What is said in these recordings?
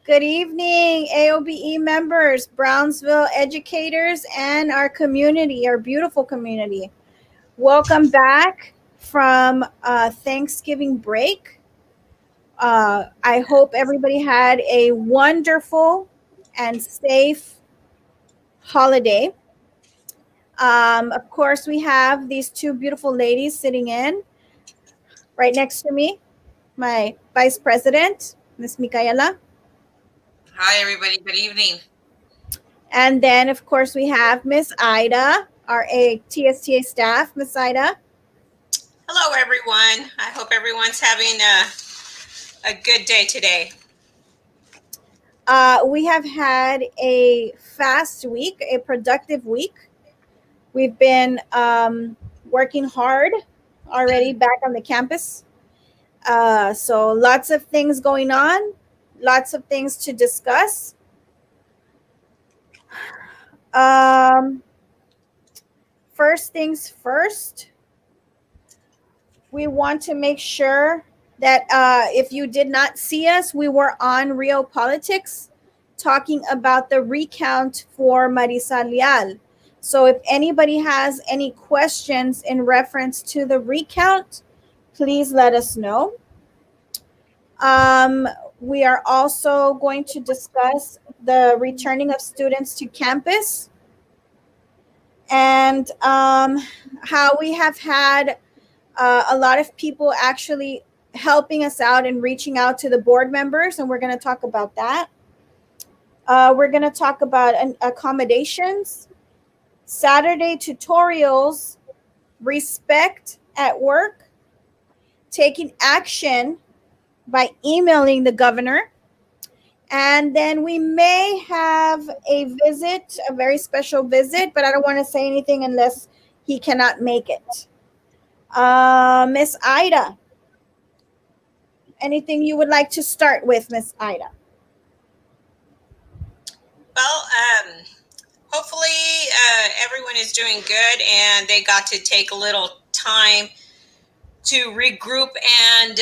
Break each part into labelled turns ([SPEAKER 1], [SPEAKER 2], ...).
[SPEAKER 1] Good evening, AOBE members, Brownsville educators, and our community, our beautiful community. Welcome back from Thanksgiving break. I hope everybody had a wonderful and safe holiday. Of course, we have these two beautiful ladies sitting in right next to me, my vice president, Miss Micaela.
[SPEAKER 2] Hi, everybody. Good evening.
[SPEAKER 1] And then, of course, we have Miss Ida, our TSTA staff. Miss Ida.
[SPEAKER 2] Hello, everyone. I hope everyone's having a good day today.
[SPEAKER 1] We have had a fast week, a productive week. We've been working hard already back on the campus. So lots of things going on, lots of things to discuss. Um, First things first, we want to make sure that if you did not see us, we were on Real Politics talking about the recount for Marisa Leal. So if anybody has any questions in reference to the recount, please let us know. Um, we are also going to discuss the returning of students to campus and how we have had a lot of people actually helping us out and reaching out to the board members, and we're going to talk about that. We're going to talk about accommodations, Saturday tutorials, respect at work, taking action by emailing the governor, and then we may have a visit, a very special visit, but I don't want to say anything unless he cannot make it. Miss Ida, anything you would like to start with, Miss Ida?
[SPEAKER 2] Well, hopefully everyone is doing good and they got to take a little time to regroup and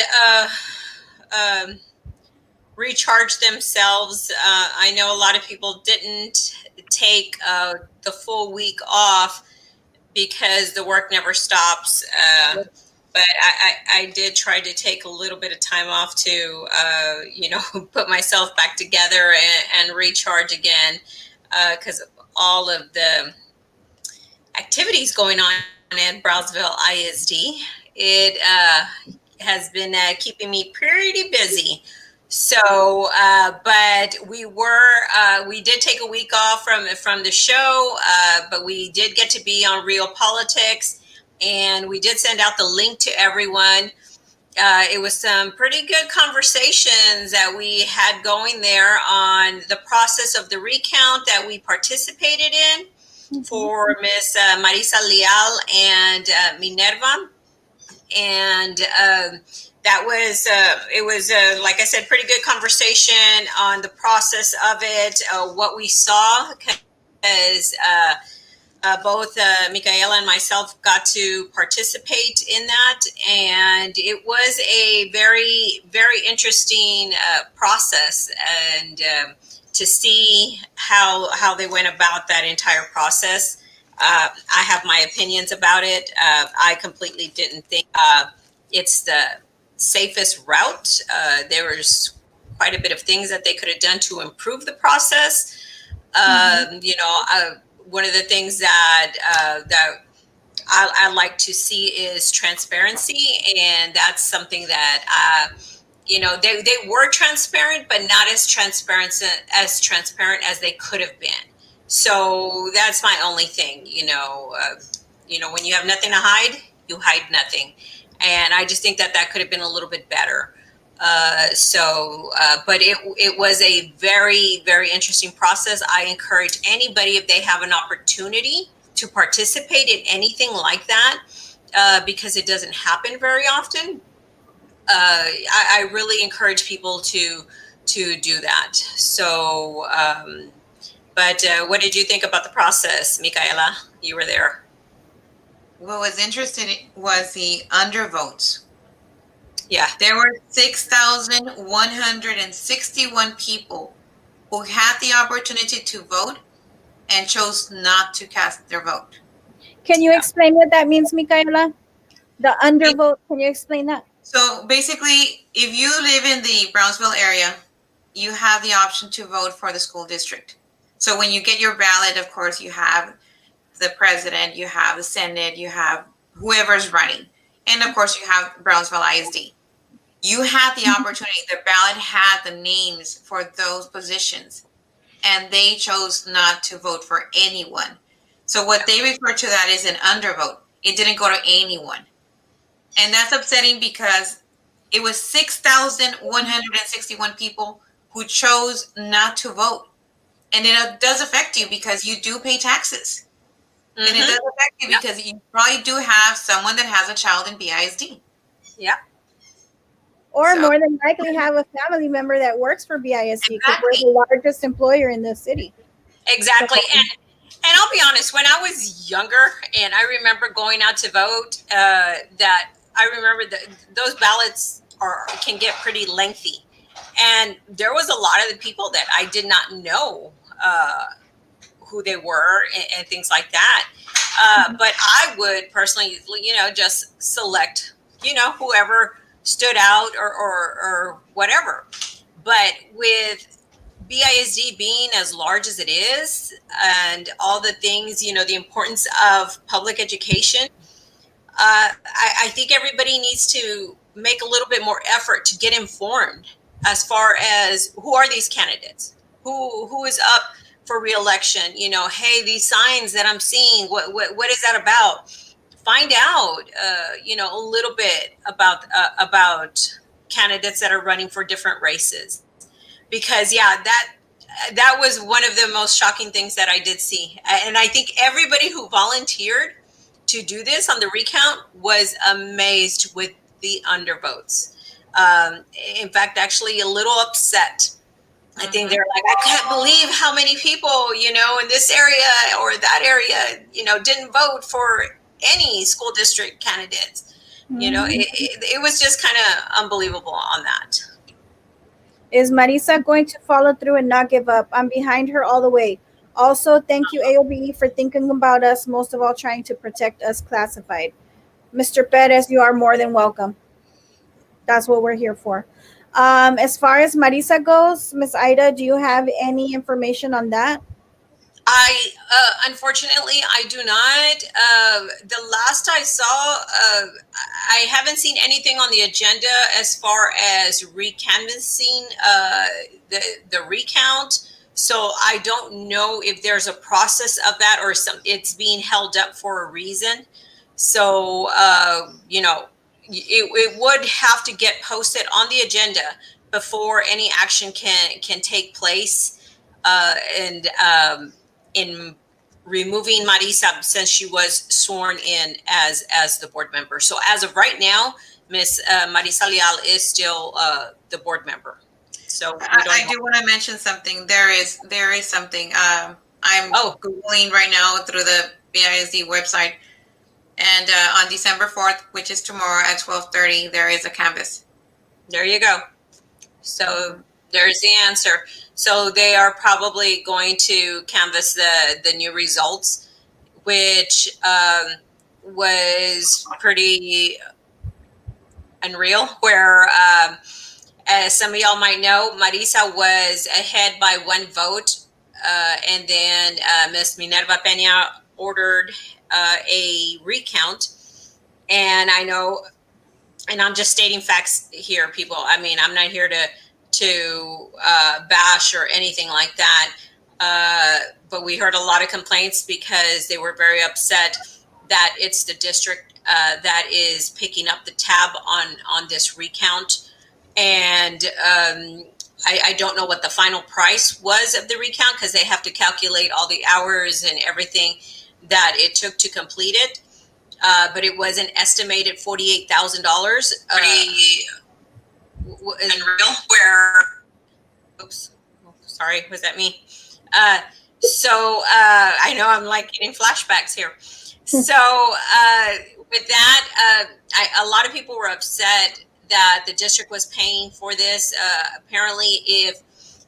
[SPEAKER 2] recharge themselves. I know a lot of people didn't take the full week off because the work never stops. But I did try to take a little bit of time off to, put myself back together and recharge again because of all of the activities going on at Brownsville ISD. It has been keeping me pretty busy. So, but we did take a week off from the show, but we did get to be on Real Politics, and we did send out the link to everyone. It was some pretty good conversations that we had going there on the process of the recount that we participated in for Miss Marisa Leal and Minerva, and that was it was like I said, pretty good conversation on the process of it, what we saw, because both Micaela and myself got to participate in that, and it was a very, very interesting process, and to see how they went about that entire process. I have my opinions about it. I completely didn't think it's the safest route. There was quite a bit of things that they could have done to improve the process. One of the things that I like to see is transparency, and that's something that they were transparent, but not as transparent as they could have been. So that's my only thing. When you have nothing to hide, you hide nothing, and I just think that could have been a little bit better. But it was a very, very interesting process. I encourage anybody, if they have an opportunity to participate in anything like that, because it doesn't happen very often. I really encourage people to do that. So, but what did you think about the process, Micaela? You were there.
[SPEAKER 3] What was interesting was the undervotes.
[SPEAKER 2] Yeah.
[SPEAKER 3] There were 6,161 people who had the opportunity to vote and chose not to cast their vote.
[SPEAKER 1] Can you explain what that means, Micaela? The undervote, can you explain that?
[SPEAKER 3] So basically, if you live in the Brownsville area, you have the option to vote for the school district. So when you get your ballot, of course, you have the president, you have the Senate, you have whoever's running. And of course, you have Brownsville ISD. You had the opportunity, the ballot had the names for those positions, and they chose not to vote for anyone. So what they refer to that is an undervote. It didn't go to anyone. And that's upsetting because it was 6,161 people who chose not to vote. And it does affect you because you do pay taxes. Mm-hmm. And it does affect you because you probably do have someone that has a child in BISD.
[SPEAKER 2] Yeah.
[SPEAKER 1] Or more than likely have a family member that works for BISD because we're the largest employer in the city.
[SPEAKER 2] Exactly. So, and I'll be honest, when I was younger and I remember going out to vote, that I remember that those ballots can get pretty lengthy. And there was a lot of the people that I did not know who they were and things like that. But I would personally, just select, whoever stood out or whatever. But with BISD being as large as it is and all the things, the importance of public education, I think everybody needs to make a little bit more effort to get informed as far as who are these candidates, who is up for re-election. Hey, these signs that I'm seeing, what is that about? Find out, a little bit about candidates that are running for different races, because that was one of the most shocking things that I did see. And I think everybody who volunteered to do this on the recount was amazed with the undervotes. In fact, actually a little upset. I think they're like, I can't believe how many people, in this area or that area, didn't vote for any school district candidates. It was just kind of unbelievable on that.
[SPEAKER 1] Is Marisa going to follow through and not give up? I'm behind her all the way. Also, thank you, AOBE, for thinking about us, most of all trying to protect us classified. Mr. Perez, you are more than welcome. That's what we're here for. As far as Marisa goes, Miss Ida, do you have any information on that?
[SPEAKER 2] Unfortunately, I do not. The last I saw, I haven't seen anything on the agenda as far as recanvassing the recount. So I don't know if there's a process of that or it's being held up for a reason. So, it would have to get posted on the agenda before any action can take place. In removing Marisa since she was sworn in as the board member. So as of right now, Miss Marisa Leal is still the board member. So
[SPEAKER 3] I do want to mention something. There is something. I'm Googling right now through the BISD website, and on December 4th, which is tomorrow at 12:30, there is a canvass.
[SPEAKER 2] There you go. So there's the answer. So they are probably going to canvass the new results, which was pretty unreal, where as some of y'all might know, Marisa was ahead by one vote, and then Miss Minerva Peña ordered a recount. And I know, and I'm just stating facts here, people. I mean, I'm not here to bash or anything like that. But we heard a lot of complaints because they were very upset that it's the district that is picking up the tab on this recount. And I don't know what the final price was of the recount because they have to calculate all the hours and everything that it took to complete it. But it was an estimated $48,000. Unreal, where, oops, sorry, was that me? So I know I'm like getting flashbacks here. So with that, a lot of people were upset that the district was paying for this. Apparently,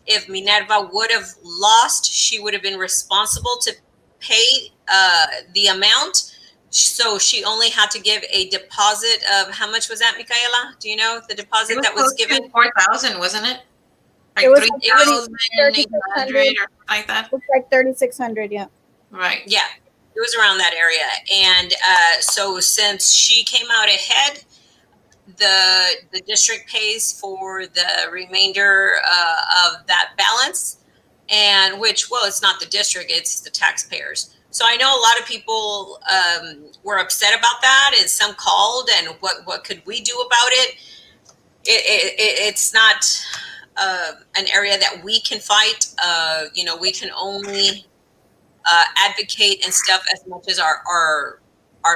[SPEAKER 2] if Minerva would have lost, she would have been responsible to pay the amount. So she only had to give a deposit of, how much was that, Micaela? Do you know the deposit that was given?
[SPEAKER 3] 4,000, wasn't it? Like
[SPEAKER 1] It was
[SPEAKER 3] 3,800 or something like that.
[SPEAKER 1] It's like 3,600. Yeah.
[SPEAKER 3] Right.
[SPEAKER 2] Yeah, it was around that area. And so since she came out ahead, the district pays for the remainder of that balance, and which, well, it's not the district, it's the taxpayers. So I know a lot of people were upset about that, and some called, and what could we do about it? It's not an area that we can fight. We can only advocate and stuff as much as our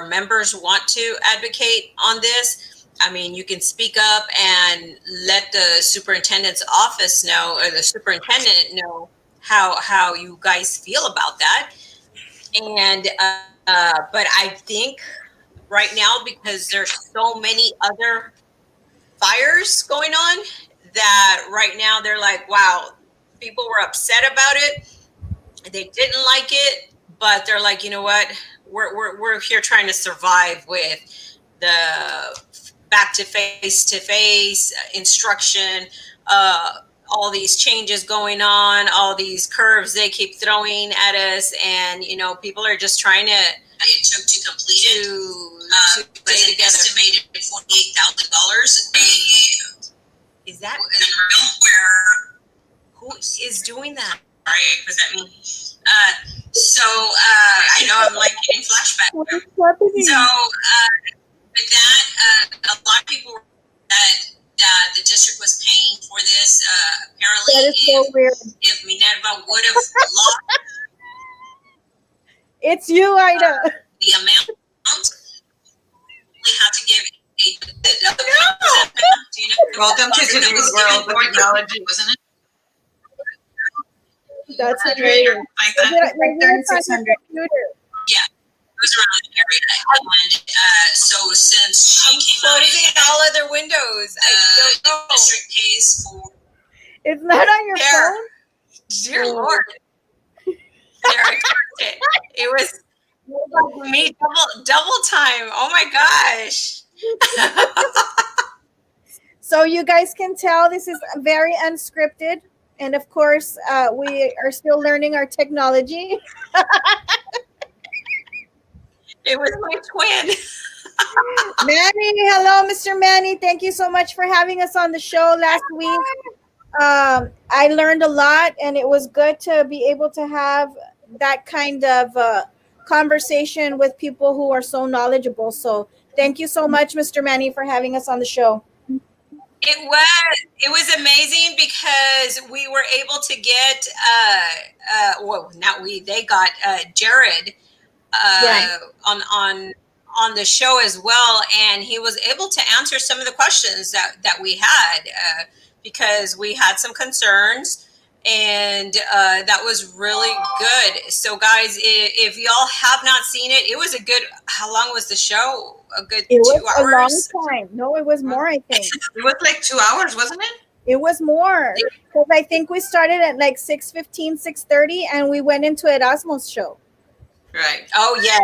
[SPEAKER 2] members want to advocate on this. I mean, you can speak up and let the superintendent's office know, or the superintendent know how you guys feel about that. And but I think right now, because there's so many other fires going on, that right now they're like, wow, people were upset about it. They didn't like it, but they're like, you know what? We're here trying to survive with the back to face instruction, all these changes going on, all these curves they keep throwing at us, and people are just trying to. It took to complete it. To stay together. Estimated $48,000. Is that where? Who is doing that? Right? Was that me? I know I'm like getting flashbacks. So with that, a lot of people that the district was paying for this. Apparently,
[SPEAKER 1] That is so weird.
[SPEAKER 2] If Minerva would have lost,
[SPEAKER 1] it's you, Ida.
[SPEAKER 2] The amount, we have to give a.
[SPEAKER 3] Welcome to today's world with technology, wasn't it?
[SPEAKER 1] That's weird.
[SPEAKER 3] Like that.
[SPEAKER 1] Like 3,600.
[SPEAKER 2] Yeah. It was around the area, and so since she came out, closing all other windows, the district pays for.
[SPEAKER 1] It's not on your phone.
[SPEAKER 2] Dear Lord, it was me double time. Oh my gosh!
[SPEAKER 1] So you guys can tell this is very unscripted, and of course, we are still learning our technology.
[SPEAKER 2] It was my twin.
[SPEAKER 1] Manny, hello, Mr. Manny. Thank you so much for having us on the show last week. I learned a lot, and it was good to be able to have that kind of conversation with people who are so knowledgeable. So thank you so much, Mr. Manny, for having us on the show.
[SPEAKER 2] It was amazing because we were able to get they got Jared on the show as well, and he was able to answer some of the questions that we had because we had some concerns, and that was really good. So guys, if y'all have not seen it, it was a good. How long was the show? A good 2 hours.
[SPEAKER 1] A long time. No, it was more. I think
[SPEAKER 3] it was like 2 hours, wasn't it?
[SPEAKER 1] It was more because I think we started at like 6:15, 6:30, and we went into Erasmo's show.
[SPEAKER 3] Right.
[SPEAKER 2] Oh yeah.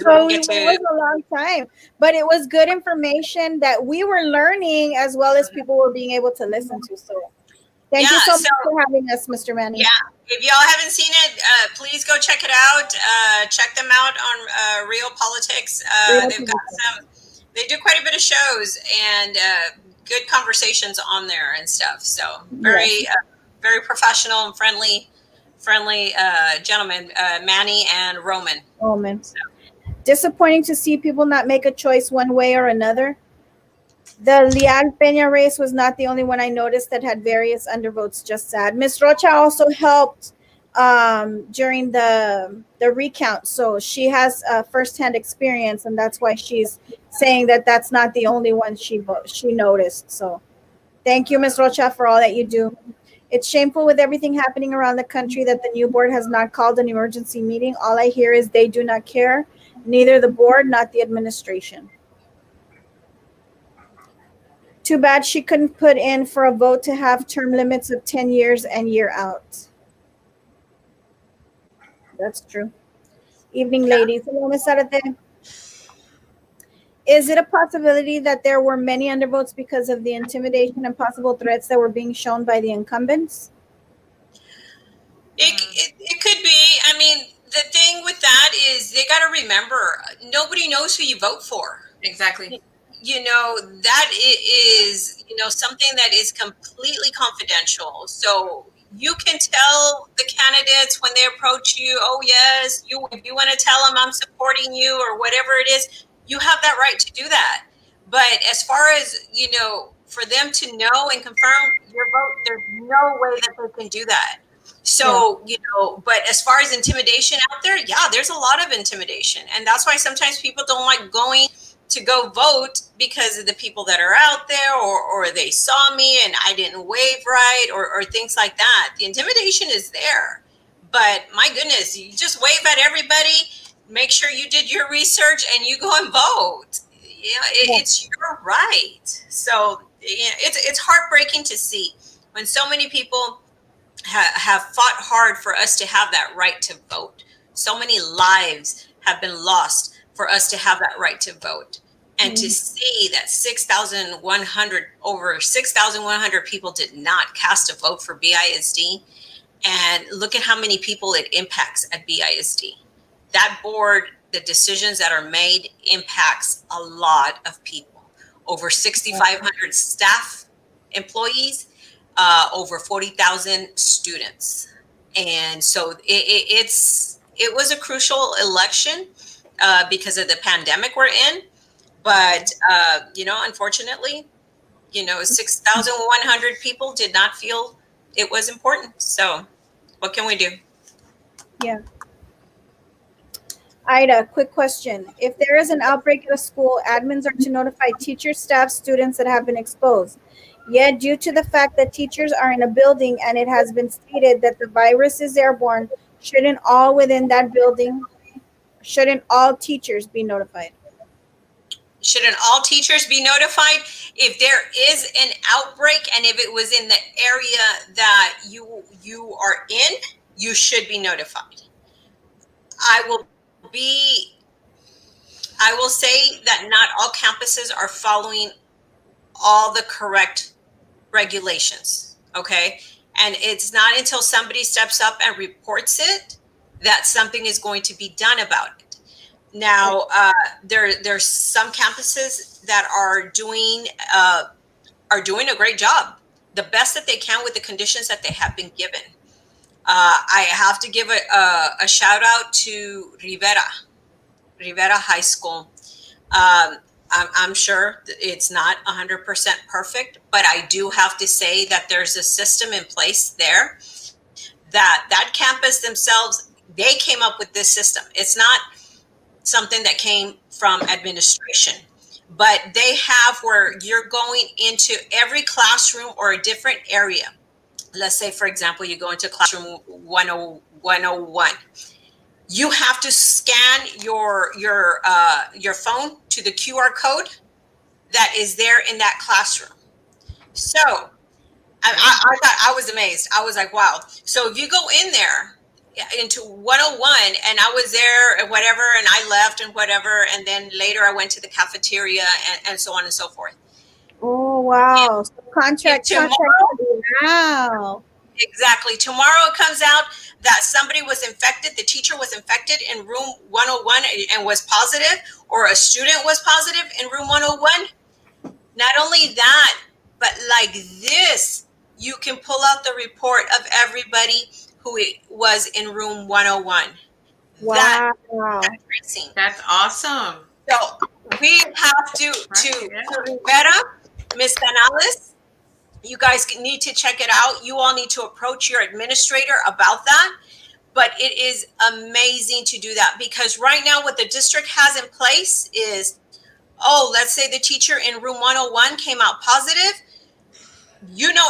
[SPEAKER 1] So it was a long time, but it was good information that we were learning as well as people were being able to listen to. So thank you so much for having us, Mr. Manny.
[SPEAKER 2] Yeah, if y'all haven't seen it, please go check it out. Check them out on Real Politics. They do quite a bit of shows and good conversations on there and stuff. So very professional and friendly gentlemen, Manny and Roman. So.
[SPEAKER 1] Disappointing to see people not make a choice one way or another. The Leal Peña race was not the only one I noticed that had various undervotes. Just sad. Ms. Rocha also helped during the recount, so she has firsthand experience, and that's why she's saying that that's not the only one she noticed. So thank you, Ms. Rocha, for all that you do. It's shameful with everything happening around the country that the new board has not called an emergency meeting. All I hear is they do not care. Neither the board, not the administration. Too bad she couldn't put in for a vote to have term limits of 10 years and year out. That's true. Evening, ladies. Hello, Ms. Arate. Is it a possibility that there were many undervotes because of the intimidation and possible threats that were being shown by the incumbents?
[SPEAKER 2] It could be. I mean, the thing with that is they got to remember, nobody knows who you vote for.
[SPEAKER 3] Exactly.
[SPEAKER 2] You know, that is, something that is completely confidential. So you can tell the candidates when they approach you, oh, yes, if you want to tell them I'm supporting you or whatever it is, you have that right to do that. But as far as, for them to know and confirm your vote, there's no way that they can do that. So, but as far as intimidation out there, yeah, there's a lot of intimidation. And that's why sometimes people don't like going to go vote because of the people that are out there, or they saw me and I didn't wave right, or things like that. The intimidation is there. But my goodness, you just wave at everybody, make sure you did your research, and you go and vote. It's your right. So it's heartbreaking to see when so many people have fought hard for us to have that right to vote. So many lives have been lost for us to have that right to vote. And to see that over 6,100 people did not cast a vote for BISD. And look at how many people it impacts at BISD. That board, the decisions that are made impacts a lot of people. Over 6,500 staff employees, over 40,000 students. And so it was a crucial election because of the pandemic we're in. But, unfortunately, 6,100 people did not feel it was important. So what can we do?
[SPEAKER 1] Yeah. Ida, quick question. If there is an outbreak at a school, admins are to notify teachers, staff, students that have been exposed. Yet, due to the fact that teachers are in a building and it has been stated that the virus is airborne, shouldn't all teachers be notified?
[SPEAKER 2] Shouldn't all teachers be notified? If there is an outbreak and if it was in the area that you are in, you should be notified. I will say that not all campuses are following all the correct regulations, okay? And it's not until somebody steps up and reports it that something is going to be done about it. Now, there's some campuses that are doing a great job, the best that they can with the conditions that they have been given. I have to give a shout out to Rivera High School. I'm sure it's not 100% perfect, but I do have to say that there's a system in place there that campus themselves, they came up with this system. It's not something that came from administration, but they have where you're going into every classroom or a different area. Let's say, for example, you go into classroom 101. You have to scan your phone to the QR code that is there in that classroom. So I was amazed. I was like, wow. So if you go in there into 101, and I was there and whatever, and I left and whatever, and then later I went to the cafeteria and so on and so forth.
[SPEAKER 1] Oh, wow. So contract. Wow.
[SPEAKER 2] Exactly. Tomorrow it comes out that somebody was infected, the teacher was infected in room 101 and was positive, or a student was positive in room 101. Not only that, but like this, you can pull out the report of everybody who was in room 101.
[SPEAKER 1] Wow.
[SPEAKER 3] That's awesome.
[SPEAKER 2] So we have to Rivera, Miss Canales, you guys need to check it out. You all need to approach your administrator about that. But it is amazing to do that, because right now what the district has in place is, let's say the teacher in room 101 came out positive.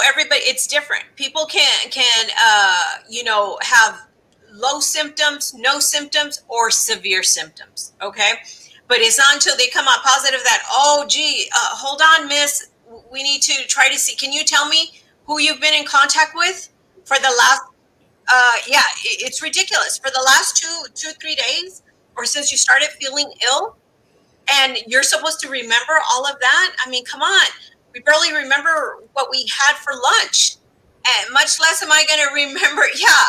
[SPEAKER 2] Everybody, it's different. People can have low symptoms, no symptoms, or severe symptoms. Okay. But it's not until they come out positive that, hold on, miss, we need to try to see. Can you tell me who you've been in contact with for the last? Yeah, it's ridiculous. For the last 3 days, or since you started feeling ill, and you're supposed to remember all of that. I mean, come on. We barely remember what we had for lunch, and much less am I going to remember. Yeah,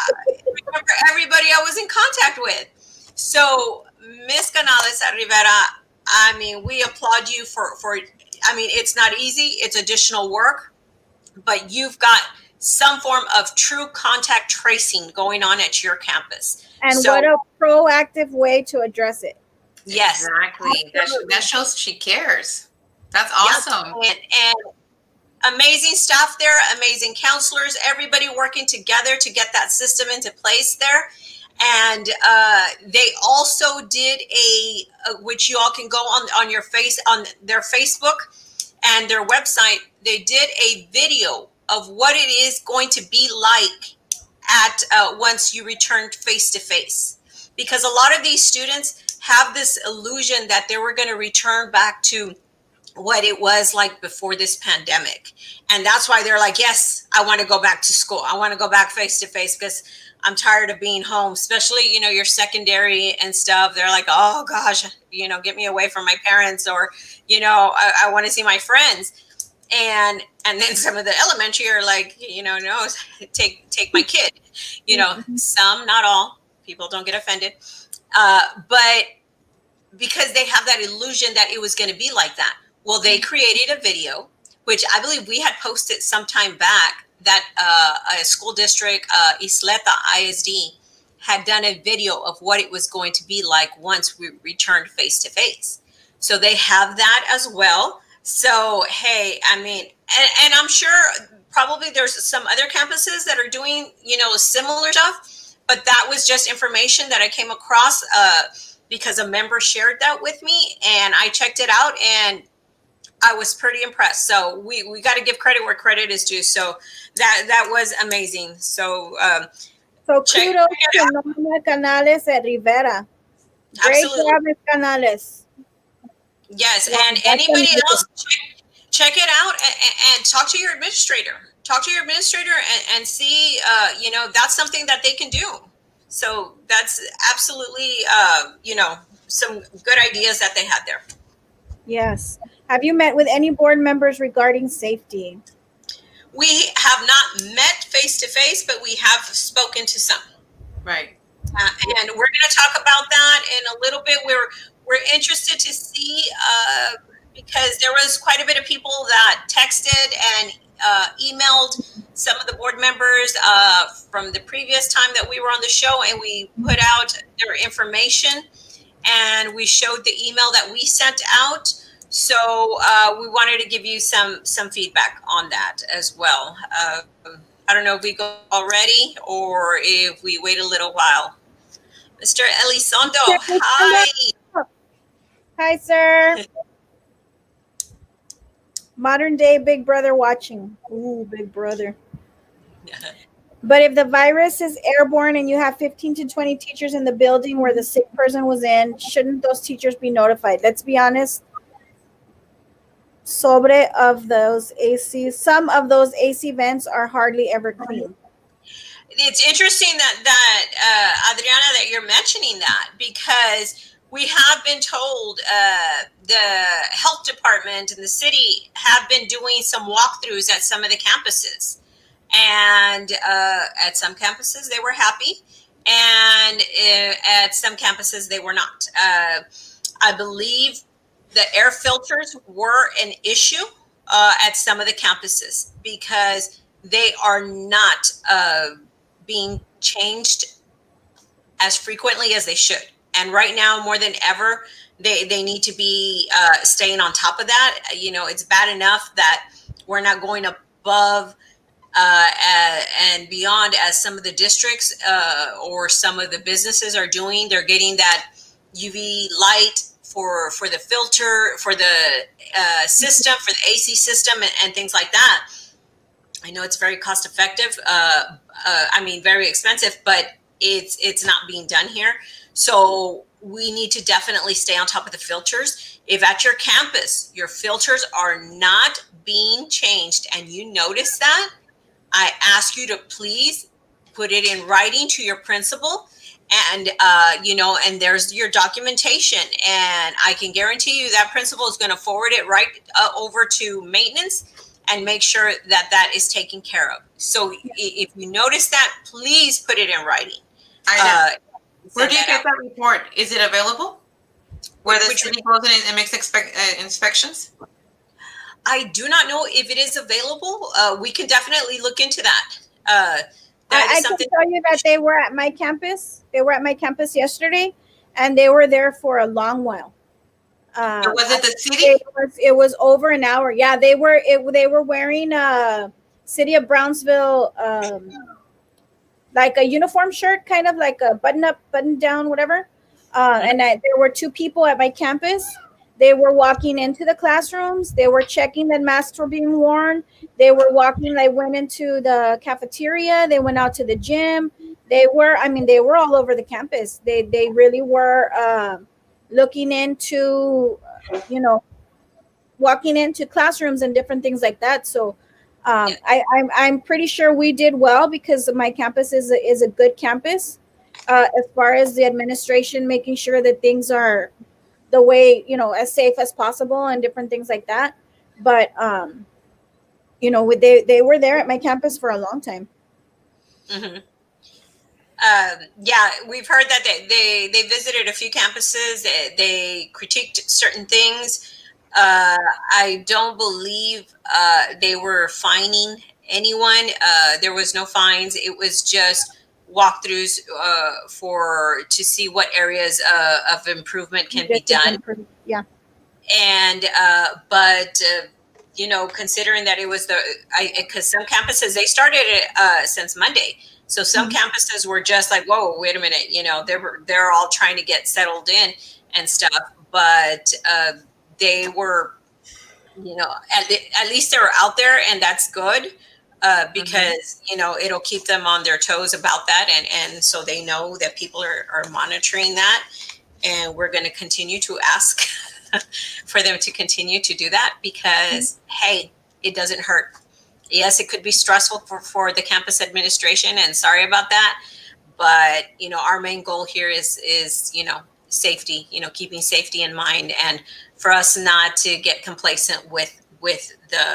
[SPEAKER 2] remember everybody I was in contact with. So, Miss Canales Rivera, I mean, we applaud you for. I mean, it's not easy. It's additional work, but you've got some form of true contact tracing going on at your campus.
[SPEAKER 1] And so, what a proactive way to address it.
[SPEAKER 2] Yes,
[SPEAKER 3] exactly. That shows she cares. That's awesome.
[SPEAKER 2] Yep. And amazing staff there, amazing counselors, everybody working together to get that system into place there. And they also did which you all can go on their Facebook and their website. They did a video of what it is going to be like at once you return face to face, because a lot of these students have this illusion that they were going to return back to what it was like before this pandemic. And that's why they're like, yes, I want to go back to school. I want to go back face to face because I'm tired of being home, especially, your secondary and stuff. They're like, oh gosh, get me away from my parents, or, I want to see my friends. And then some of the elementary are like, no, take my kid, some, not all, people don't get offended. But because they have that illusion that it was going to be like that. Well, they created a video, which I believe we had posted some time back, that a school district, Isleta ISD, had done a video of what it was going to be like once we returned face to face. So they have that as well. So, hey, I mean, and I'm sure probably there's some other campuses that are doing, similar stuff. But that was just information that I came across because a member shared that with me, and I checked it out, and I was pretty impressed. So we got to give credit where credit is due. So that was amazing. So
[SPEAKER 1] kudos to Norma Canales Rivera. Great job, Ms. Canales.
[SPEAKER 2] Yes, and anybody else, check it out and talk to your administrator. Talk to your administrator and see, that's something that they can do. So that's absolutely, some good ideas that they had there.
[SPEAKER 1] Yes. Have you met with any board members regarding safety?
[SPEAKER 2] We have not met face to face, but we have spoken to some.
[SPEAKER 3] Right.
[SPEAKER 2] And we're going to talk about that in a little bit. We're interested to see, because there was quite a bit of people that texted and emailed some of the board members from the previous time that we were on the show, and we put out their information and we showed the email that we sent out. So we wanted to give you some feedback on that as well. I don't know if we go already or if we wait a little while. Mr. Elizondo, hi.
[SPEAKER 1] Hi, sir. Modern day Big Brother watching. Ooh, Big Brother. But if the virus is airborne and you have 15 to 20 teachers in the building where the sick person was in, shouldn't those teachers be notified? Let's be honest. Some of those AC vents are hardly ever clean.
[SPEAKER 2] It's interesting that Adriana, that you're mentioning that, because we have been told the health department and the city have been doing some walkthroughs at some of the campuses. And at some campuses, they were happy. And at some campuses, they were not. I believe the air filters were an issue at some of the campuses because they are not being changed as frequently as they should. And right now, more than ever, they need to be staying on top of that. It's bad enough that we're not going above and beyond as some of the districts or some of the businesses are doing. They're getting that UV light for the filter, for the system, for the AC system, and things like that. I know it's very cost effective. Very expensive, but it's not being done here. So we need to definitely stay on top of the filters. If at your campus, your filters are not being changed and you notice that, I ask you to please put it in writing to your principal, and and there's your documentation, and I can guarantee you that principal is going to forward it right over to maintenance and make sure that that is taken care of. So if you notice that, please put it in writing.
[SPEAKER 3] I know. Where do you get that report? Is it available? Where the city goes in and makes inspections?
[SPEAKER 2] I do not know if it is available. We can definitely look into that.
[SPEAKER 1] I can tell you that they were at my campus. They were at my campus yesterday, and they were there for a long while.
[SPEAKER 3] Was it the city?
[SPEAKER 1] It was over an hour. Yeah, they were wearing City of Brownsville like a uniform shirt, kind of like a button up, button down, whatever. There were two people at my campus. They were walking into the classrooms. They were checking that masks were being worn. They were walking. They went into the cafeteria. They went out to the gym. They were all over the campus. They really were looking into, walking into classrooms and different things like that. So I'm pretty sure we did well because my campus is a good campus as far as the administration making sure that things are the way, as safe as possible and different things like that. But, they were there at my campus for a long time.
[SPEAKER 2] Mm-hmm. Yeah, we've heard that they visited a few campuses. They critiqued certain things. I don't believe they were fining anyone. There was no fines. It was just walkthroughs to see what areas of improvement can be done.
[SPEAKER 1] Yeah.
[SPEAKER 2] And considering that it was because some campuses, they started it since Monday. So some campuses were just like, whoa, wait a minute, they're all trying to get settled in and stuff. But they were, at least they were out there, and that's good. Because it'll keep them on their toes about that, and so they know that people are monitoring that, and we're going to continue to ask for them to continue to do that because hey, it doesn't hurt. Yes, it could be stressful for the campus administration, and sorry about that, but our main goal here is safety, keeping safety in mind, and for us not to get complacent with the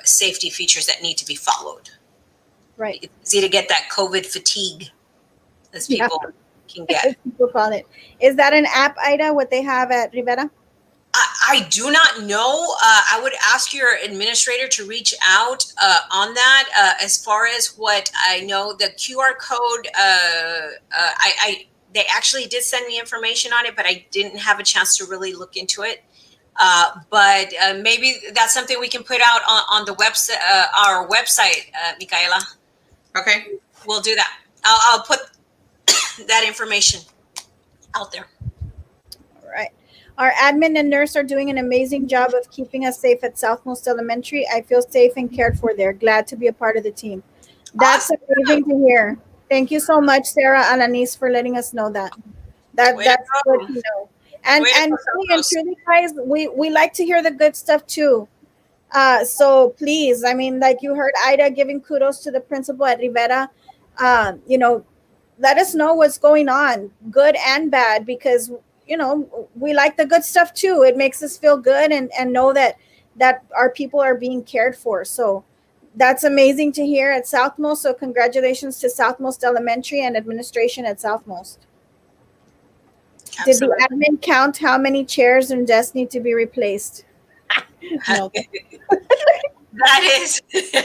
[SPEAKER 2] safety features that need to be followed.
[SPEAKER 1] Right.
[SPEAKER 2] It's easy to get that COVID fatigue, as people can get.
[SPEAKER 1] People call it. Is that an app, Ida, what they have at Rivera?
[SPEAKER 2] I do not know. I would ask your administrator to reach out on that. As far as what I know, the QR code, they actually did send me information on it, but I didn't have a chance to really look into it. But maybe that's something we can put out on the website, our website, Micaela.
[SPEAKER 3] Okay.
[SPEAKER 2] We'll do that. I'll put that information out there.
[SPEAKER 1] All right. Our admin and nurse are doing an amazing job of keeping us safe at Southmost Elementary. I feel safe and cared for there. Glad to be a part of the team. That's amazing to hear. Thank you so much, Sarah Alanis, for letting us know that. That's good to know. And truly, guys, we like to hear the good stuff too. So please, like you heard Ida giving kudos to the principal at Rivera. Let us know what's going on, good and bad, because we like the good stuff too. It makes us feel good and know that our people are being cared for. So that's amazing to hear at Southmost. So congratulations to Southmost Elementary and administration at Southmost. Absolutely. Did the admin count how many chairs and desks need to be replaced? No.
[SPEAKER 2] That is the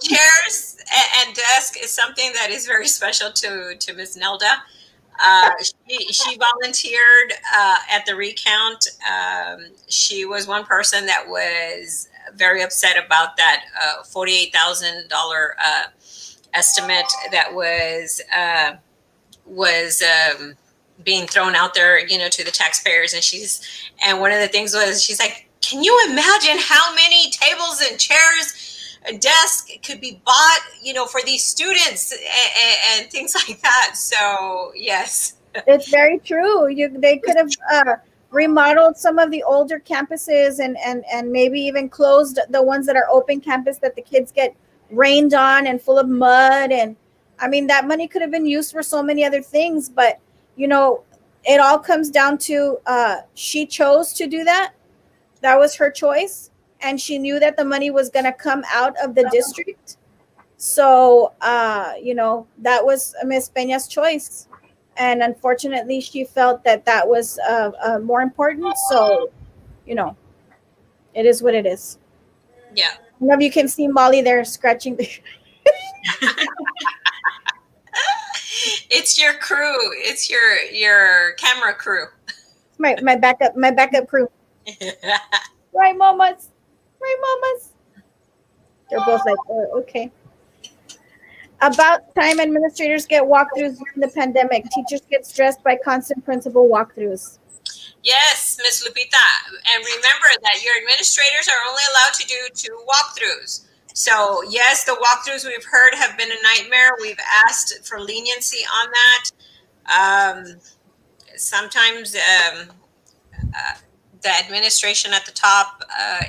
[SPEAKER 2] chairs and desk is something that is very special to Ms. Nelda. She volunteered at the recount. She was one person that was very upset about that $48,000 estimate that was being thrown out there, to the taxpayers. And one of the things was, she's like, can you imagine how many tables and chairs and desks could be bought, for these students and things like that? So yes,
[SPEAKER 1] It's very true. They could have remodeled some of the older campuses and maybe even closed the ones that are open campus that the kids get rained on and full of mud. And I mean, that money could have been used for so many other things. But you know, it all comes down to she chose to do that. That was her choice, and she knew that the money was going to come out of the district. So, that was Miss Peña's choice. And unfortunately, she felt that that was more important. So, you know, it is what it is.
[SPEAKER 2] Yeah.
[SPEAKER 1] None of you can see Molly there scratching.
[SPEAKER 2] It's your crew. It's your camera crew.
[SPEAKER 1] my backup crew. Right, mamas. Right, mamas. They're both like, oh, okay. About time administrators get walkthroughs during the pandemic. Teachers get stressed by constant principal walkthroughs.
[SPEAKER 2] Yes, Miss Lupita. And remember that your administrators are only allowed to do 2 walkthroughs. So yes, the walkthroughs we've heard have been a nightmare. We've asked for leniency on that. Sometimes the administration at the top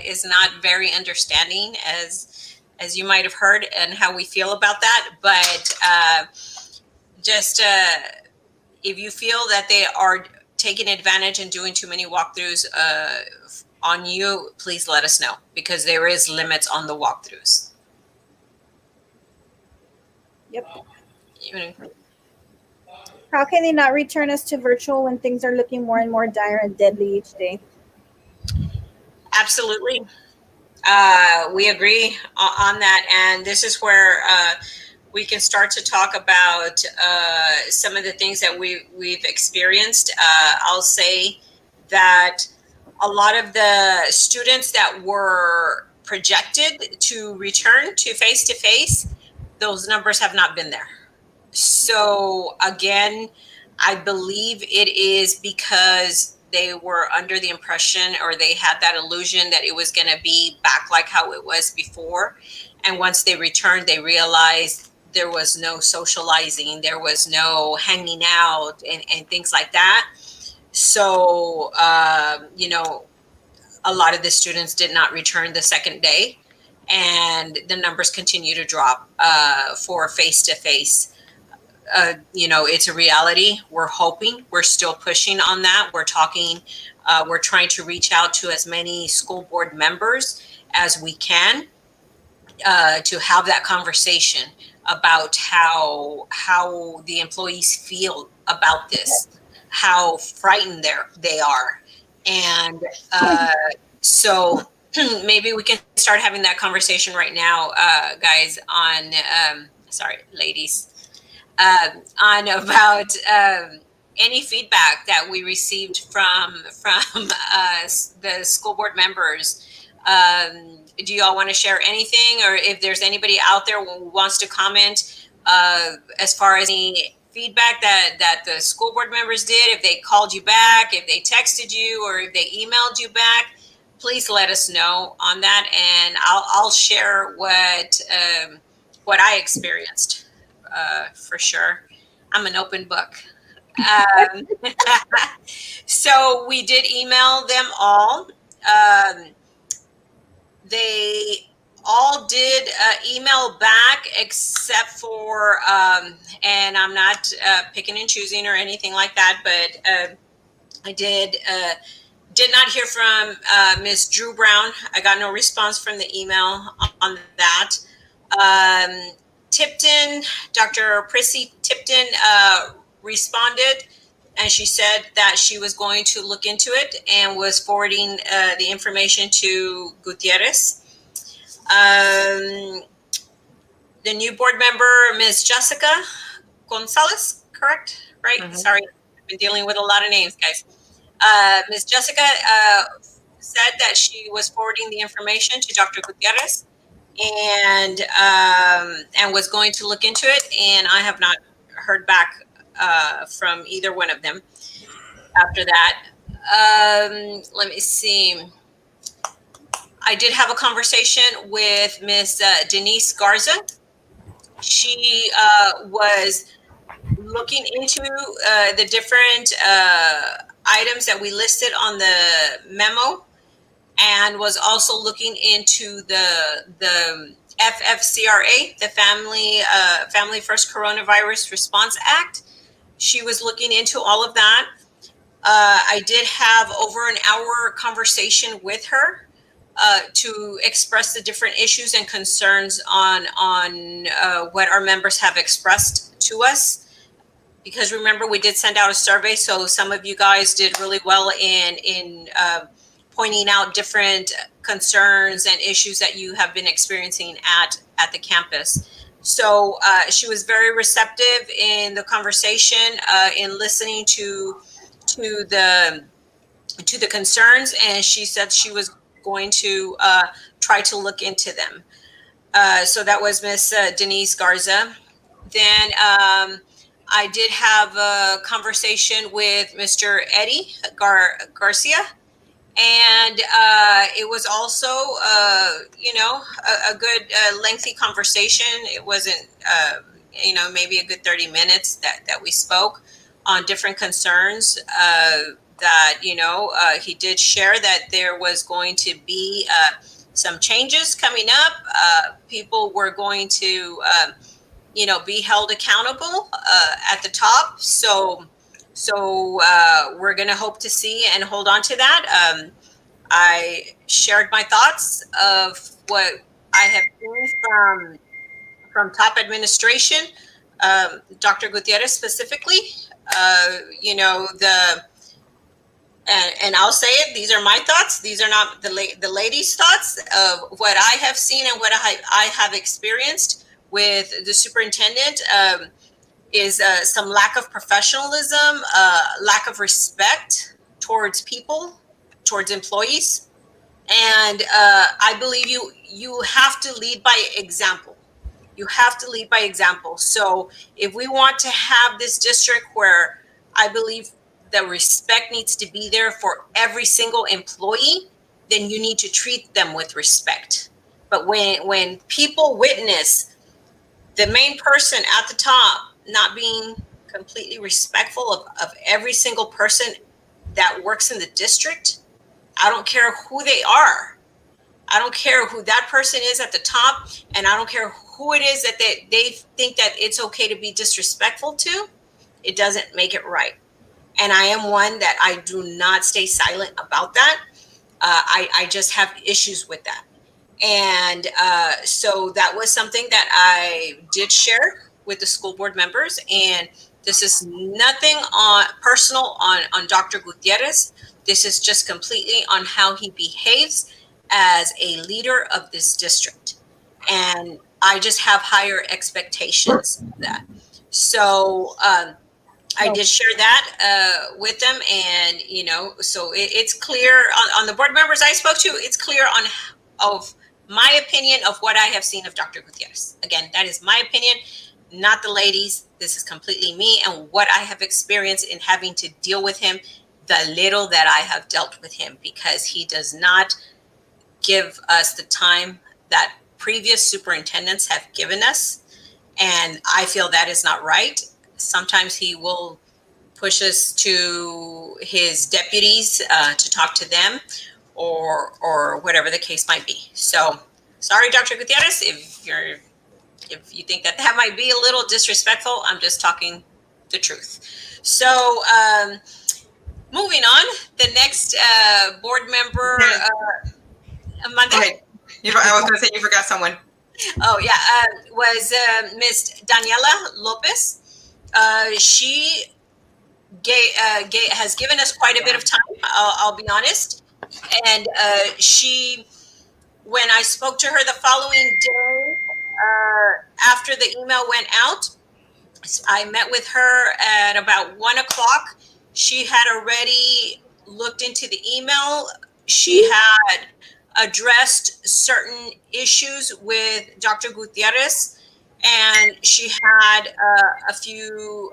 [SPEAKER 2] is not very understanding, as you might have heard, and how we feel about that. But just if you feel that they are taking advantage and doing too many walkthroughs on you, please let us know, because there is limits on the walkthroughs.
[SPEAKER 1] Yep. How can they not return us to virtual when things are looking more and more dire and deadly each day?
[SPEAKER 2] Absolutely. We agree on that. And this is where we can start to talk about some of the things that we've experienced. I'll say that a lot of the students that were projected to return to face-to-face, those numbers have not been there. So again, I believe it is because they were under the impression, or they had that illusion, that it was going to be back like how it was before. And once they returned, they realized there was no socializing, there was no hanging out and things like that. So, a lot of the students did not return the second day, and the numbers continue to drop for face-to-face. It's a reality. We're hoping, we're still pushing on that. We're talking, we're trying to reach out to as many school board members as we can to have that conversation about how the employees feel about this, how frightened they are. And so maybe we can start having that conversation right now, guys, on, ladies, on about any feedback that we received from the school board members. Do you all want to share anything, or if there's anybody out there who wants to comment as far as any feedback that the school board members did, if they called you back, if they texted you, or if they emailed you back, please let us know on that, and I'll share what I experienced. For sure. I'm an open book. So we did email them all. They all did email back, except for, and I'm not picking and choosing or anything like that, but I did not hear from Ms. Drew Brown. I got no response from the email on that. Tipton, Dr. Prissy Tipton responded, and she said that she was going to look into it and was forwarding the information to Gutierrez. The new board member, Ms. Jessica Gonzalez, correct? Right? Mm-hmm. Sorry, I've been dealing with a lot of names, guys. Ms. Jessica said that she was forwarding the information to Dr. Gutierrez, and was going to look into it, and I have not heard back from either one of them after that. Let me see. I did have a conversation with Miss Denise Garza. She was looking into the different items that we listed on the memo, and was also looking into the FFCRA, the Family First Coronavirus Response Act. She was looking into all of that. I did have over an hour conversation with her to express the different issues and concerns on what our members have expressed to us. Because remember, we did send out a survey, so some of you guys did really well in pointing out different concerns and issues that you have been experiencing at the campus. So she was very receptive in the conversation, in listening to the concerns, and she said she was going to try to look into them. So that was Miss Denise Garza. Then I did have a conversation with Mr. Eddie Garcia, and it was also, a good lengthy conversation. It wasn't, maybe a good 30 minutes that we spoke on different concerns. That he did share that there was going to be some changes coming up. People were going to be held accountable at the top. So we're going to hope to see and hold on to that. I shared my thoughts of what I have seen from top administration, Dr. Gutierrez specifically. And I'll say it, these are my thoughts. These are not the ladies' thoughts of what I have seen and what I have experienced with the superintendent. Is some lack of professionalism, lack of respect towards people, towards employees. And I believe you have to lead by example. You have to lead by example. So if we want to have this district where I believe the respect needs to be there for every single employee, then you need to treat them with respect. But when people witness the main person at the top not being completely respectful of every single person that works in the district, I don't care who they are. I don't care who that person is at the top, and I don't care who it is that they think that it's okay to be disrespectful to. It doesn't make it right. And I am one that I do not stay silent about that. I just have issues with that. And so that was something that I did share with the school board members. And this is nothing personal on Dr. Gutierrez. This is just completely on how he behaves as a leader of this district. And I just have higher expectations of that. So I did share that with them. And, so it's clear on the board members I spoke to, it's clear of my opinion of what I have seen of Dr. Gutierrez. Again, that is my opinion, not the ladies. This is completely me and what I have experienced in having to deal with him, the little that I have dealt with him, because he does not give us the time that previous superintendents have given us. And I feel that is not right. Sometimes he will push us to his deputies to talk to them, or whatever the case might be. So sorry, Dr. Gutierrez, if you think that might be a little disrespectful, I'm just talking the truth. So moving on, the next board member, Monday.
[SPEAKER 3] I was going to say you forgot someone.
[SPEAKER 2] Oh yeah, was Miss Daniela Lopez. She has given us quite a bit of time. I'll be honest. And when I spoke to her the following day, after the email went out, I met with her at about 1:00. She had already looked into the email. She had addressed certain issues with Dr. Gutierrez, and she had a few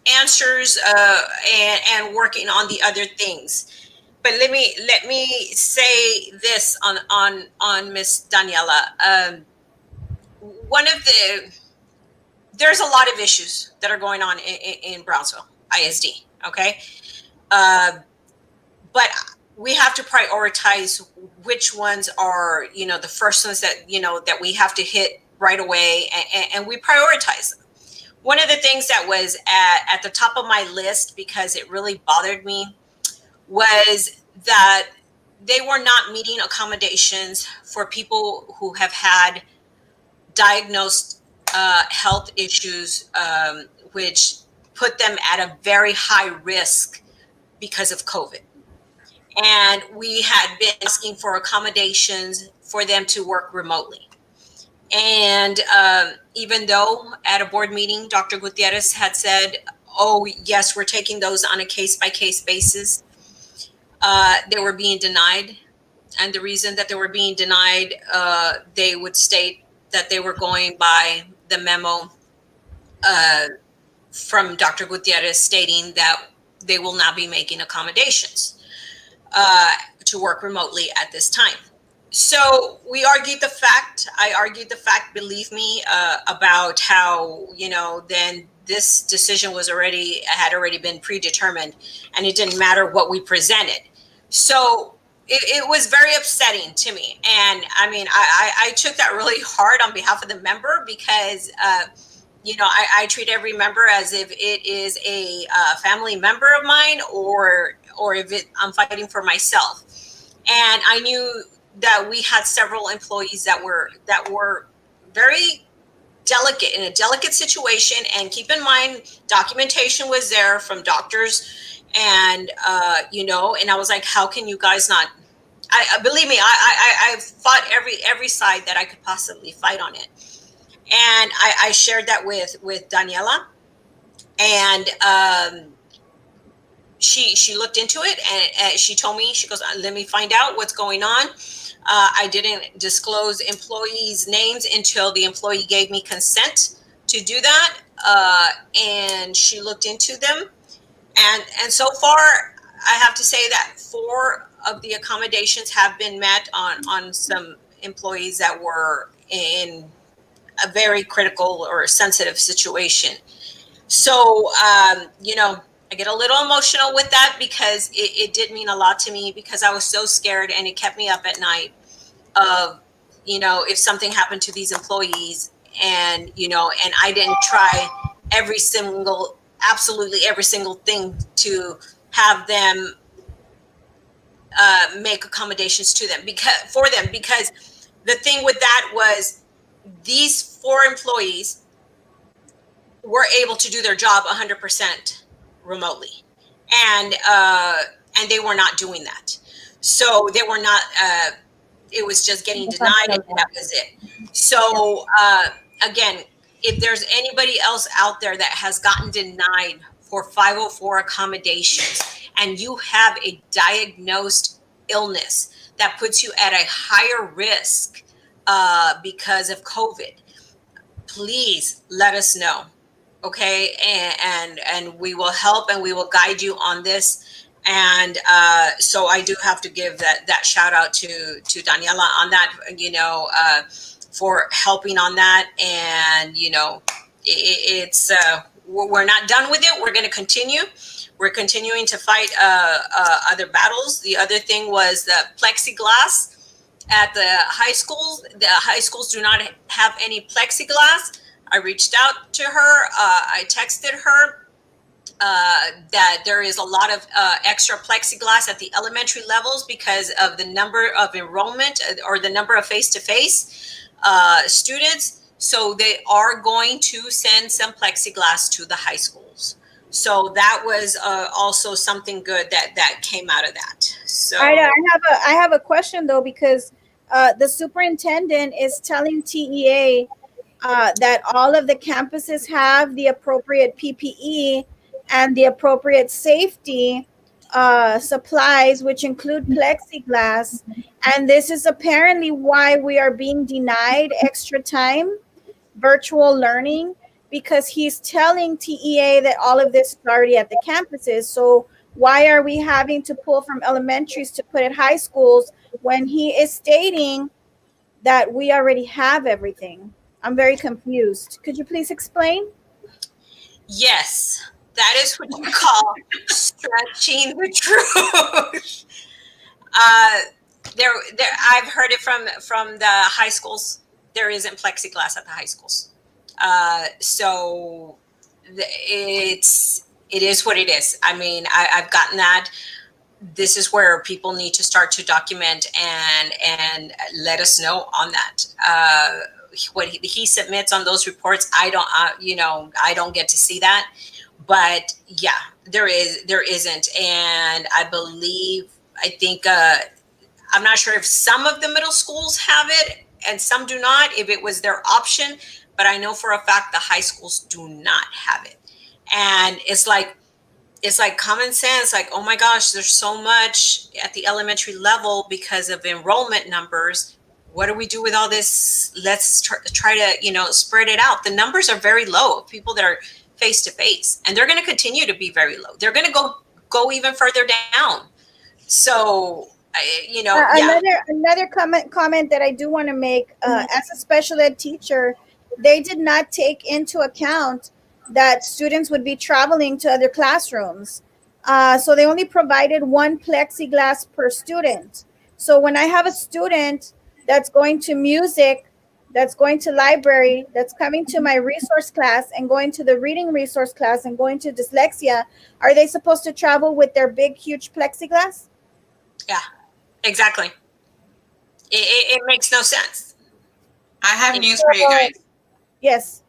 [SPEAKER 2] answers and working on the other things. But let me say this on Miss Daniela. One of there's a lot of issues that are going on in Brownsville ISD. Okay. But we have to prioritize which ones are, the first ones that, that we have to hit right away, and we prioritize them. One of the things that was at the top of my list, because it really bothered me, was that they were not meeting accommodations for people who have had diagnosed health issues, which put them at a very high risk because of COVID. And we had been asking for accommodations for them to work remotely. And even though at a board meeting, Dr. Gutierrez had said, oh, yes, we're taking those on a case-by-case basis, they were being denied. And the reason that they were being denied, they would state that they were going by the memo from Dr. Gutierrez stating that they will not be making accommodations to work remotely at this time. So I argued the fact, believe me, about how, then this decision had already been predetermined, and it didn't matter what we presented. So it was very upsetting to me. And I mean, I took that really hard on behalf of the member, because, I treat every member as if it is a family member of mine, or if I'm fighting for myself. And I knew that we had several employees that were very delicate, in a delicate situation. And keep in mind, documentation was there from doctors, and and I was like, how can you guys not? Believe me, I fought every side that I could possibly fight on it. And I shared that with Daniela, and she looked into it, and she told me, she goes, let me find out what's going on. I didn't disclose employees' names until the employee gave me consent to do that, and she looked into them, and so far I have to say that 4 of the accommodations have been met on some employees that were in a very critical or sensitive situation. So I get a little emotional with that, because it did mean a lot to me, because I was so scared, and it kept me up at night of, if something happened to these employees, and, and I didn't try absolutely every single thing to have them make accommodations for them, because the thing with that was these 4 employees were able to do their job 100% remotely, and they were not doing that. So they were not. It was just getting denied, and that was it. So again, if there's anybody else out there that has gotten denied for 504 accommodations, and you have a diagnosed illness that puts you at a higher risk because of COVID, please let us know. Okay. And we will help, and we will guide you on this. And so I do have to give that shout out to Daniela on that, for helping on that. And, it's we're not done with it. We're going to continue. We're continuing to fight other battles. The other thing was the plexiglass at the high schools. The high schools do not have any plexiglass. I reached out to her. I texted her that there is a lot of extra plexiglass at the elementary levels because of the number of enrollment or the number of face-to-face students. So they are going to send some plexiglass to the high schools. So that was also something good that came out of that. So
[SPEAKER 1] I have a question though, because the superintendent is telling TEA that all of the campuses have the appropriate PPE and the appropriate safety supplies, which include plexiglass. And this is apparently why we are being denied extra time, virtual learning, because he's telling TEA that all of this is already at the campuses. So why are we having to pull from elementaries to put at high schools when he is stating that we already have everything? I'm very confused. Could you please explain?
[SPEAKER 2] Yes, that is what you call stretching the truth. Uh, I've heard it from the high schools. There isn't plexiglass at the high schools, so it is what it is. I mean, I've gotten that. This is where people need to start to document and let us know on that. What he submits on those reports, I don't, I don't get to see that. But yeah, there isn't, and I think I'm not sure if some of the middle schools have it and some do not. If it was their option, but I know for a fact the high schools do not have it, and it's like common sense, like, oh my gosh, there's so much at the elementary level because of enrollment numbers. What do we do with all this? Let's try to spread it out. The numbers are very low of people that are face to face, and they're going to continue to be very low. They're going to go even further down. So yeah.
[SPEAKER 1] Another comment that I do want to make, as a special ed teacher, they did not take into account that students would be traveling to other classrooms. So they only provided one plexiglass per student. So when I have a student that's going to music, that's going to library, that's coming to my resource class and going to the reading resource class and going to dyslexia, are they supposed to travel with their big, huge plexiglass?
[SPEAKER 2] Yeah, exactly. It makes no sense.
[SPEAKER 3] I have news for you guys.
[SPEAKER 1] Yes.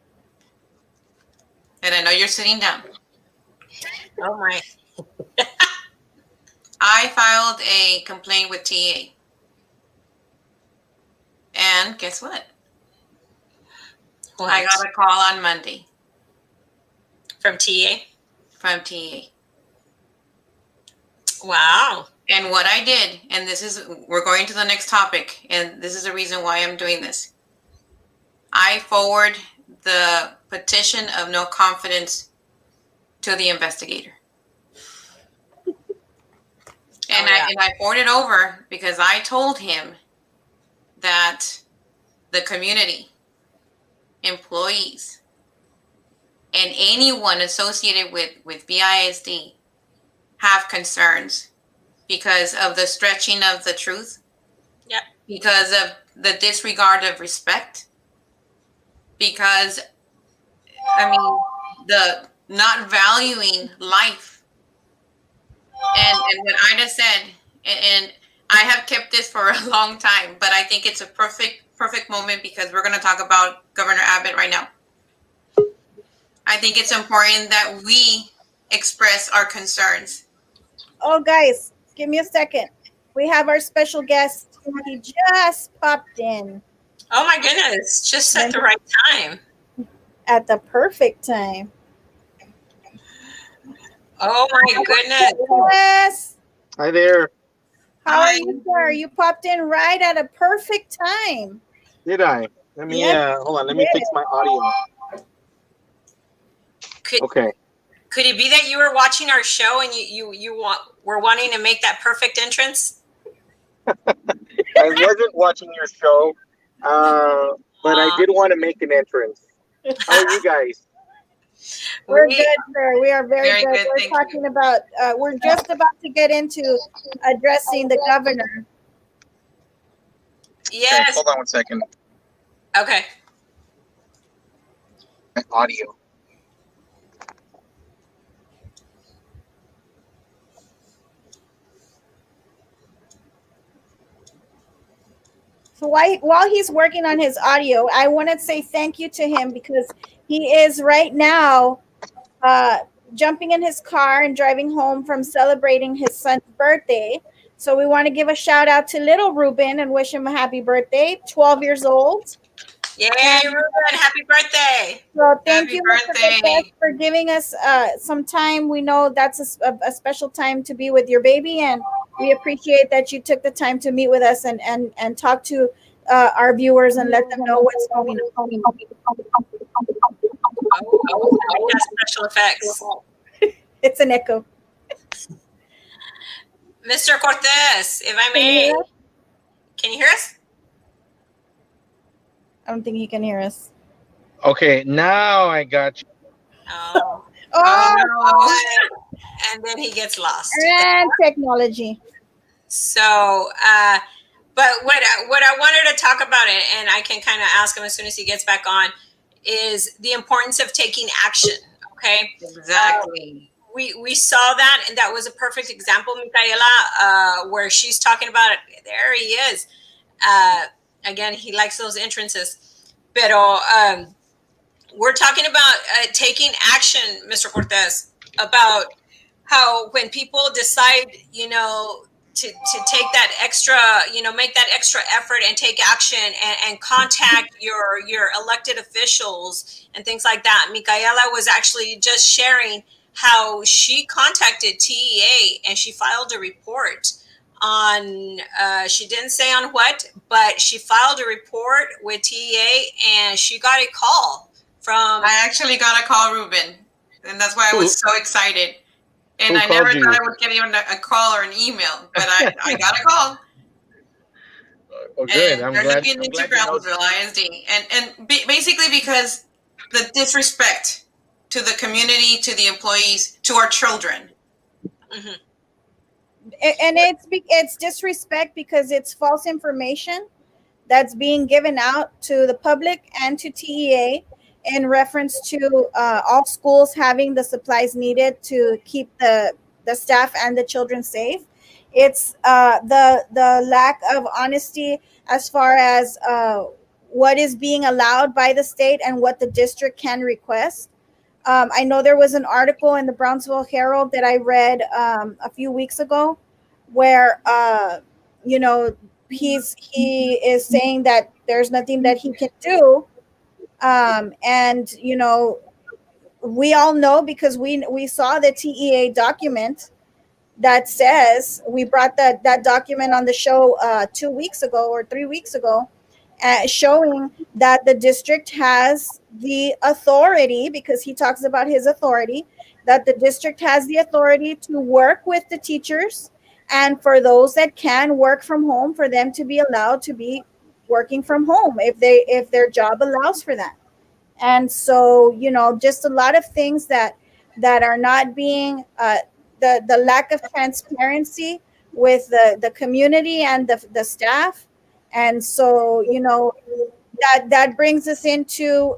[SPEAKER 3] And I know you're sitting down.
[SPEAKER 2] Oh my.
[SPEAKER 3] I filed a complaint with TA. And guess what? I got a call on Monday.
[SPEAKER 2] From TA?
[SPEAKER 3] From TA.
[SPEAKER 2] Wow.
[SPEAKER 3] And what I did, and we're going to the next topic, and this is the reason why I'm doing this. I forward the petition of no confidence to the investigator. And I forwarded over because I told him that the community, employees, and anyone associated with BISD have concerns because of the stretching of the truth.
[SPEAKER 2] Yep.
[SPEAKER 3] Because of the disregard of respect. Because, the not valuing life. And what Ida said, and I have kept this for a long time, but I think it's a perfect moment because we're going to talk about Governor Abbott right now. I think it's important that we express our concerns.
[SPEAKER 1] Oh, guys, give me a second. We have our special guest. He just popped in.
[SPEAKER 2] Oh my goodness, just at the right time.
[SPEAKER 1] At the perfect time.
[SPEAKER 2] Oh my goodness.
[SPEAKER 1] Yes.
[SPEAKER 4] Hi there.
[SPEAKER 1] How are you, sir? You popped in right at a perfect time.
[SPEAKER 4] Did I? Let me hold on. Let me fix my audio. Okay.
[SPEAKER 2] Could it be that you were watching our show and you were wanting to make that perfect entrance?
[SPEAKER 4] I wasn't watching your show, but I did want to make an entrance. How are you guys?
[SPEAKER 1] We're good, sir. We are very good. We're talking about, we're just about to get into addressing the governor.
[SPEAKER 2] Yes.
[SPEAKER 4] Okay, hold on one second.
[SPEAKER 2] Okay.
[SPEAKER 4] My audio.
[SPEAKER 1] So while he's working on his audio, I want to say thank you to him because he is right now jumping in his car and driving home from celebrating his son's birthday. So we want to give a shout out to little Ruben and wish him a happy birthday, 12 years old.
[SPEAKER 2] Yay, Ruben, happy birthday.
[SPEAKER 1] So thank you, Mr. Lopez, for giving us some time. We know that's a special time to be with your baby, and we appreciate that you took the time to meet with us and talk to our viewers and let them know what's going on.
[SPEAKER 2] Oh, special effects.
[SPEAKER 1] It's an echo.
[SPEAKER 2] Mr. Cortez, if I may, can you hear us?
[SPEAKER 1] I don't think he can hear us.
[SPEAKER 5] Okay, now I got you.
[SPEAKER 2] Oh,
[SPEAKER 3] Oh
[SPEAKER 1] Oh,
[SPEAKER 3] no.
[SPEAKER 2] and then he gets lost.
[SPEAKER 1] and technology.
[SPEAKER 2] So, but what I wanted to talk about it, and I can kind of ask him as soon as he gets back on, is the importance of taking action. Okay,
[SPEAKER 3] Exactly.
[SPEAKER 2] we saw that, and that was a perfect example, Micaela, where she's talking about it. There he is. Uh, Again, he likes those entrances, pero we're talking about taking action, Mr. Cortez, about how when people decide, to take that extra, make that extra effort and take action and contact your elected officials and things like that. Micaela was actually just sharing how she contacted TEA and she filed a report on she didn't say on what, but she filed a report with TEA and she got a call from
[SPEAKER 3] I actually got a call, Ruben, and that's why I was so excited. And
[SPEAKER 5] Who
[SPEAKER 3] I never
[SPEAKER 5] called you?
[SPEAKER 3] thought I would get even a call or an email, but I got a call.
[SPEAKER 5] Well, good.
[SPEAKER 3] And
[SPEAKER 5] I'm
[SPEAKER 3] they're
[SPEAKER 5] glad.
[SPEAKER 3] looking
[SPEAKER 5] I'm
[SPEAKER 3] into
[SPEAKER 5] glad you know.
[SPEAKER 3] Brownsville ISD, and basically because the disrespect to the community, to the employees, to our children.
[SPEAKER 2] Mhm.
[SPEAKER 1] And it's disrespect because it's false information that's being given out to the public and to TEA in reference to all schools having the supplies needed to keep the staff and the children safe. It's the lack of honesty as far as what is being allowed by the state and what the district can request. I know there was an article in the Brownsville Herald that I read a few weeks ago where you know he is saying that there's nothing that he can do, and we all know because we saw the TEA document that says we brought that document on the show 2 weeks ago or 3 weeks ago, showing that the district has the authority, because he talks about his authority, that the district has the authority to work with the teachers, and for those that can work from home, for them to be allowed to be working from home if their job allows for that. And so just a lot of things that are not being the lack of transparency with the community and the staff. And so that brings us into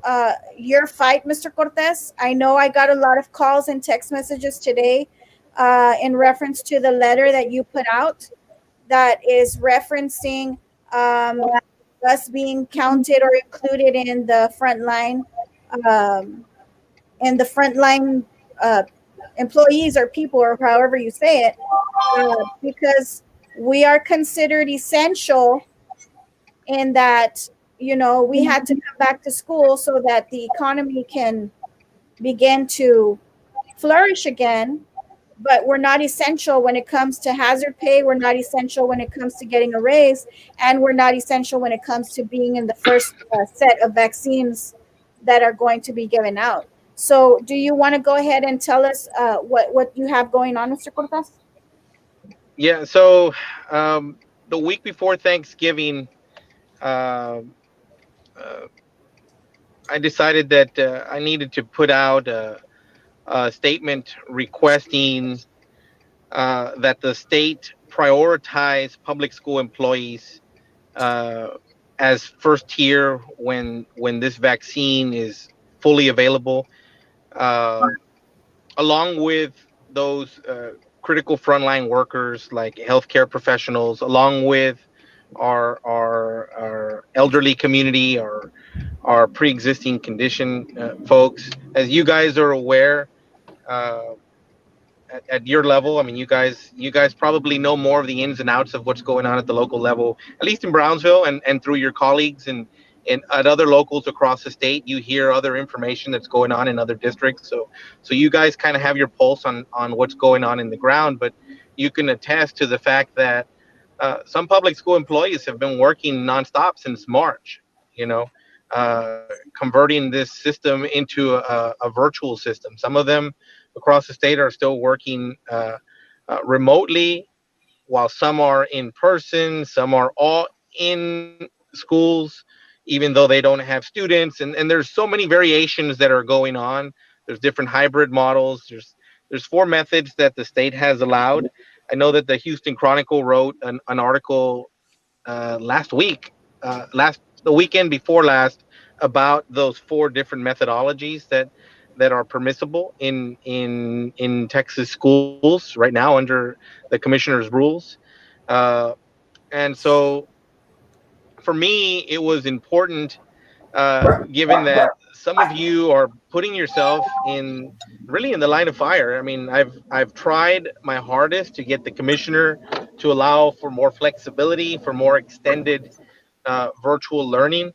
[SPEAKER 1] your fight, Mr. Cortez. I know I got a lot of calls and text messages today in reference to the letter that you put out that is referencing us being counted or included um, in the frontline uh, employees or people, or however you say it, because we are considered essential in that we had to come back to school so that the economy can begin to flourish again. But we're not essential when it comes to hazard pay. We're not essential when it comes to getting a raise, and we're not essential when it comes to being in the first set of vaccines that are going to be given out. So, do you want to go ahead and tell us what you have going on, Mr. Cortez?
[SPEAKER 5] Yeah. So, the week before Thanksgiving, um uh, I decided that I needed to put out a statement requesting that the state prioritize public school employees uh, as first tier when this vaccine is fully available, um, along with those critical frontline workers like healthcare professionals, along with our elderly community, our pre-existing condition folks. As you guys are aware, uh, at your level, I mean, you guys probably know more of the ins and outs of what's going on at the local level, at least in Brownsville, and through your colleagues and at other locals across the state. You hear other information that's going on in other districts. So you guys kind of have your pulse on what's going on in the ground. But you can attest to the fact that some public school employees have been working nonstop since March. You know, converting this system into a virtual system. Some of them across the state are still working remotely, while some are in person. Some are all in schools. even though they don't have students. And there's so many variations that are going on. There's different hybrid models. There's four methods that the state has allowed. I know that the Houston Chronicle wrote an article last week, the weekend before last, about those four different methodologies that are permissible in Texas schools right now under the commissioner's rules. Uh, and so for me, it was important, given that some of you are putting yourself in really in the line of fire. I mean, I've tried my hardest to get the commissioner to allow for more flexibility, for more extended virtual learning,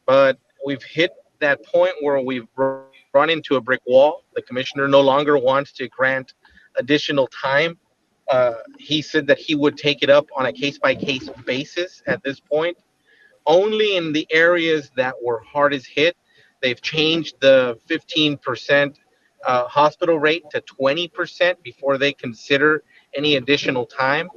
[SPEAKER 5] but we've hit that point where we've run into a brick wall. The commissioner no longer wants to grant additional time. He said that he would take it up on a case by case basis at this point. Only in the areas that were hardest hit, they've changed the 15% hospital rate to 20% before they consider any additional time.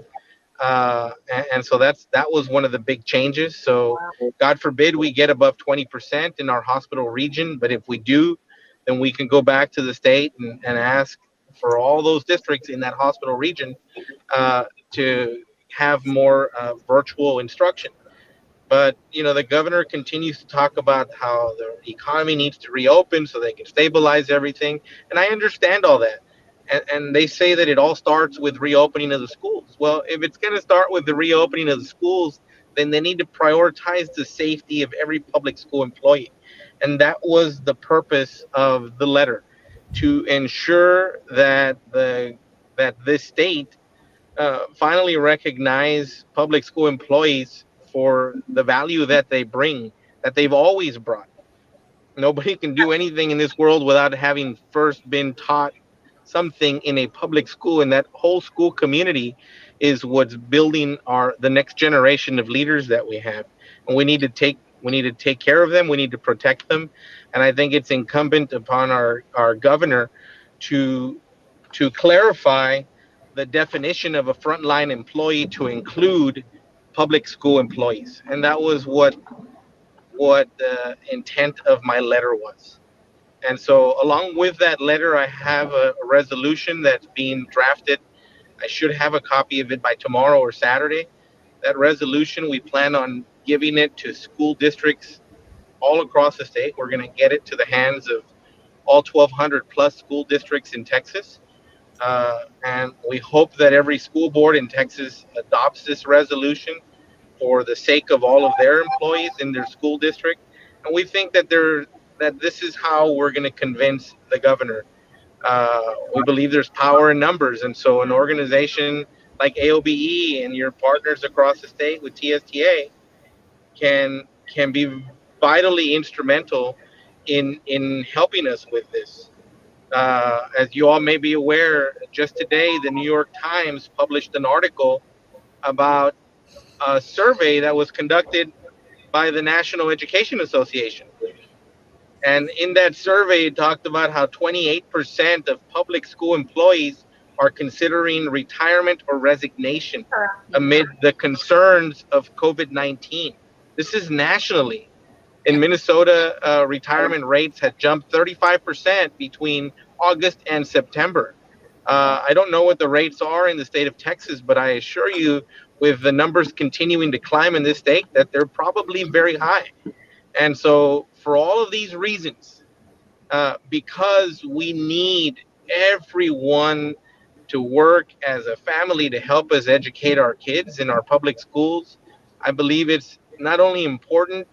[SPEAKER 5] And so that was one of the big changes. So God forbid we get above 20% in our hospital region, but if we do, then we can go back to the state and ask for all those districts in that hospital region to have more virtual instruction. But the governor continues to talk about how the economy needs to reopen so they can stabilize everything, and I understand all that. And they say that it all starts with reopening of the schools. Well, if it's going to start with the reopening of the schools, then they need to prioritize the safety of every public school employee, and that was the purpose of the letter, to ensure that this state finally recognize public school employees for the value that they bring, that they've always brought. Nobody can do anything in this world without having first been taught something in a public school, and that whole school community is what's building the next generation of leaders that we have. And we need to take care of them. We need to protect them. And I think it's incumbent upon our governor to clarify the definition of a frontline employee to include public school employees. And that was what the intent of my letter was. And so along with that letter, I have a resolution that's being drafted. I should have a copy of it by tomorrow or Saturday. That resolution, we plan on giving it to school districts all across the state. We're going to get it to the hands of all 1,200 plus school districts in Texas. And we hope that every school board in Texas adopts this resolution for the sake of all of their employees in their school district. And we think that this is how we're going to convince the governor. We believe there's power in numbers, and so an organization like AOBE and your partners across the state with TSTA can be vitally instrumental in helping us with this. As you all may be aware, just today, the New York Times published an article about a survey that was conducted by the National Education Association. And in that survey, it talked about how 28% of public school employees are considering retirement or resignation amid the concerns of COVID-19. This is nationally. In Minnesota, retirement rates had jumped 35% between August and September. I don't know what the rates are in the state of Texas, but I assure you, with the numbers continuing to climb in this state, that they're probably very high. And so for all of these reasons, because we need everyone to work as a family to help us educate our kids in our public schools, I believe it's not only important,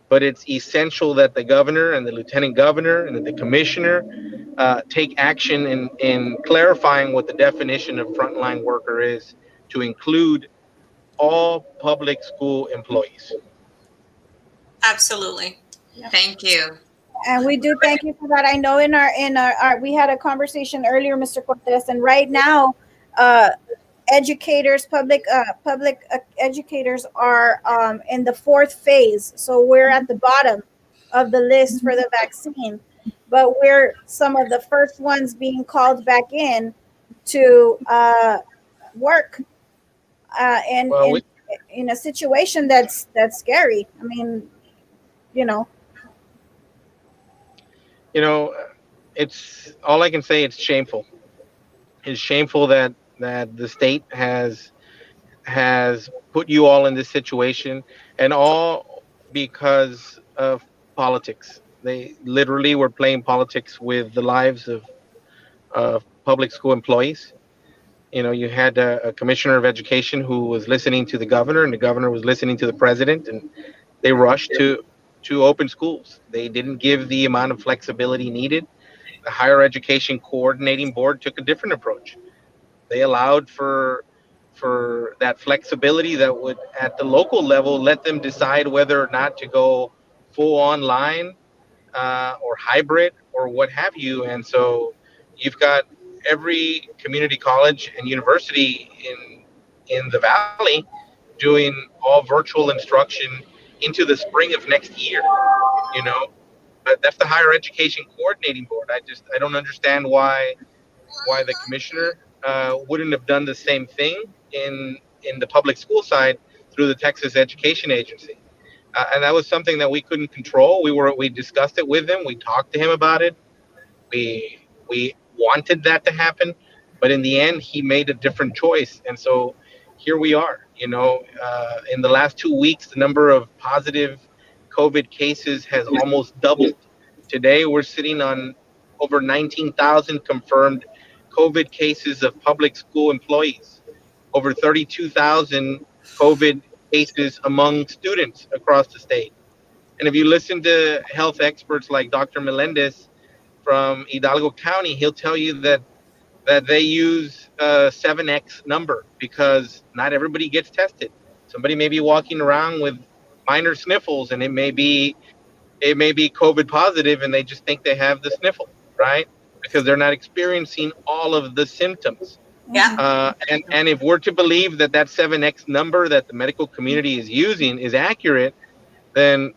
[SPEAKER 5] but it's essential that the governor and the lieutenant governor and the commissioner take action in clarifying what the definition of frontline worker is to include all public school employees.
[SPEAKER 2] Absolutely.
[SPEAKER 3] Thank you.
[SPEAKER 1] And we do thank you for that. I know in our we had a conversation earlier, Mr. Cortez, and right now, educators, public educators are in the fourth phase. So we're at the bottom of the list for the vaccine, but we're some of the first ones being called back in to work in a situation that's scary. I mean, you know.
[SPEAKER 5] You know, it's all I can say. It's shameful. It's shameful that the state has put you all in this situation, and all because of politics. They literally were playing politics with the lives of public school employees. You know, you had a commissioner of education who was listening to the governor, and the governor was listening to the president, and they rushed to open schools. They didn't give the amount of flexibility needed. The higher education coordinating board took a different approach. They allowed for that flexibility that would, at the local level, let them decide whether or not to go full online or hybrid or what have you. And so you've got every community college and university in the valley doing all virtual instruction into the spring of next year. You know, but that's the higher education coordinating board. I don't understand why the commissioner wouldn't have done the same thing in the public school side through the Texas Education Agency. And that was something that we couldn't control. We discussed it with him. We talked to him about it. We wanted that to happen, but in the end, he made a different choice. And so here we are. You know, in the last 2 weeks, the number of positive COVID cases has almost doubled. Today, we're sitting on over 19,000 confirmed COVID cases of public school employees, over 32,000 COVID cases among students across the state. And if you listen to health experts like Dr. Melendez from Hidalgo County, he'll tell you that they use a 7x number because not everybody gets tested. Somebody may be walking around with minor sniffles, and it may be COVID positive, and they just think they have the sniffle, right? Because they're not experiencing all of the symptoms.
[SPEAKER 2] Yeah.
[SPEAKER 5] And if we're to believe that 7x number that the medical community is using is accurate, then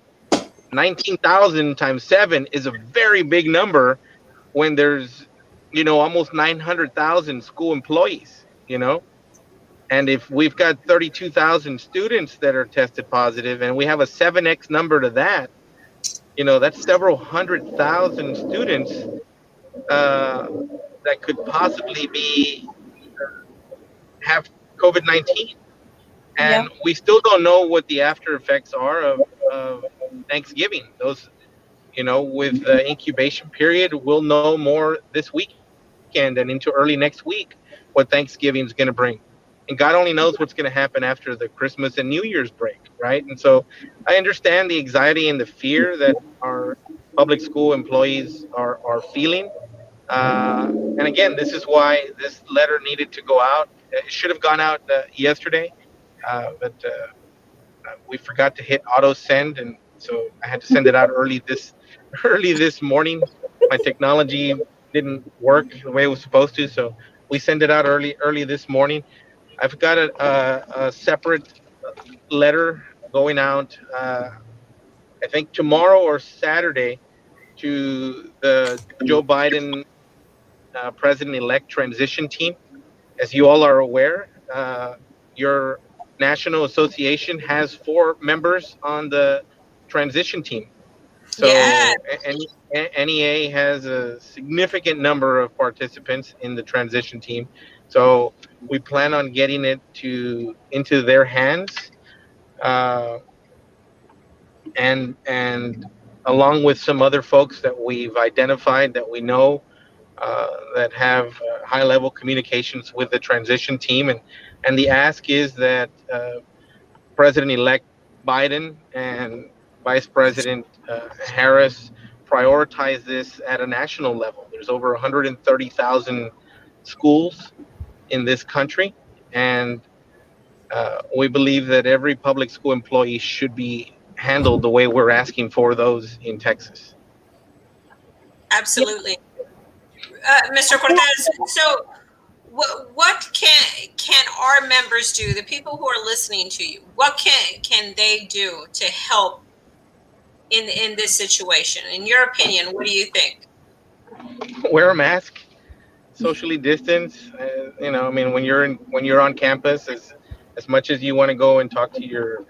[SPEAKER 5] 19,000 times 7 is a very big number when there's, you know, almost 900,000 school employees, you know. And if we've got 32,000 students that are tested positive and we have a 7x number to that, you know, that's several 100,000 students that could possibly have COVID-19.
[SPEAKER 1] Yeah.
[SPEAKER 5] And we still don't know what the after effects are of Thanksgiving. Those, you know, with the incubation period, we'll know more this weekend and into early next week what Thanksgiving is going to bring. And God only knows what's going to happen after the Christmas and New Year's break, right? And so I understand the anxiety and the fear that our public school employees are feeling. And again, this is why this letter needed to go out. It should have gone out yesterday, but we forgot to hit auto send, and so I had to send it out early this morning. My technology didn't work the way it was supposed to, so we sent it out early this morning. I've got a separate letter going out, I think tomorrow or Saturday, to the Joe Biden president-elect transition team. As you all are aware, your national association has 4 members on the transition team. So
[SPEAKER 2] Yeah.
[SPEAKER 5] NEA has a significant number of participants in the transition team. So we plan on getting it into their hands, and along with some other folks that we've identified that we know that have high-level communications with the transition team, and the ask is that President-elect Biden and Vice President Harris prioritize this at a national level. There's over 130,000 schools in this country, and we believe that every public school employee should be handled the way we're asking for those in Texas.
[SPEAKER 2] Absolutely. Mr. Cortez, so what can our members do, the people who are listening to you, what can they do to help in this situation? In your opinion, what do you think?
[SPEAKER 5] Wear a mask, socially distance. You know, I mean, when you're on campus, as much as you want to go and talk to your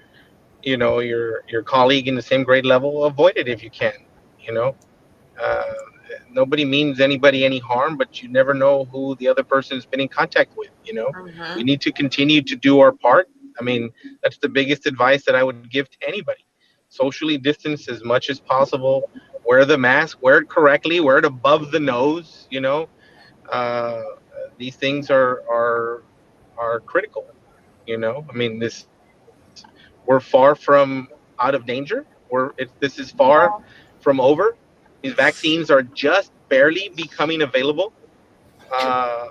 [SPEAKER 5] your colleague in the same grade level, avoid it if you can. You know, uh, nobody means anybody any harm, but you never know who the other person has been in contact with. We
[SPEAKER 3] Mhm.
[SPEAKER 5] need to continue to do our part. I mean, that's the biggest advice that I would give to anybody. Socially distance as much as possible. Wear the mask, wear it correctly, wear it above the nose. Uh, these things are critical. I mean, we're far from out of danger. This is far from over. These vaccines are just barely becoming available. Uh,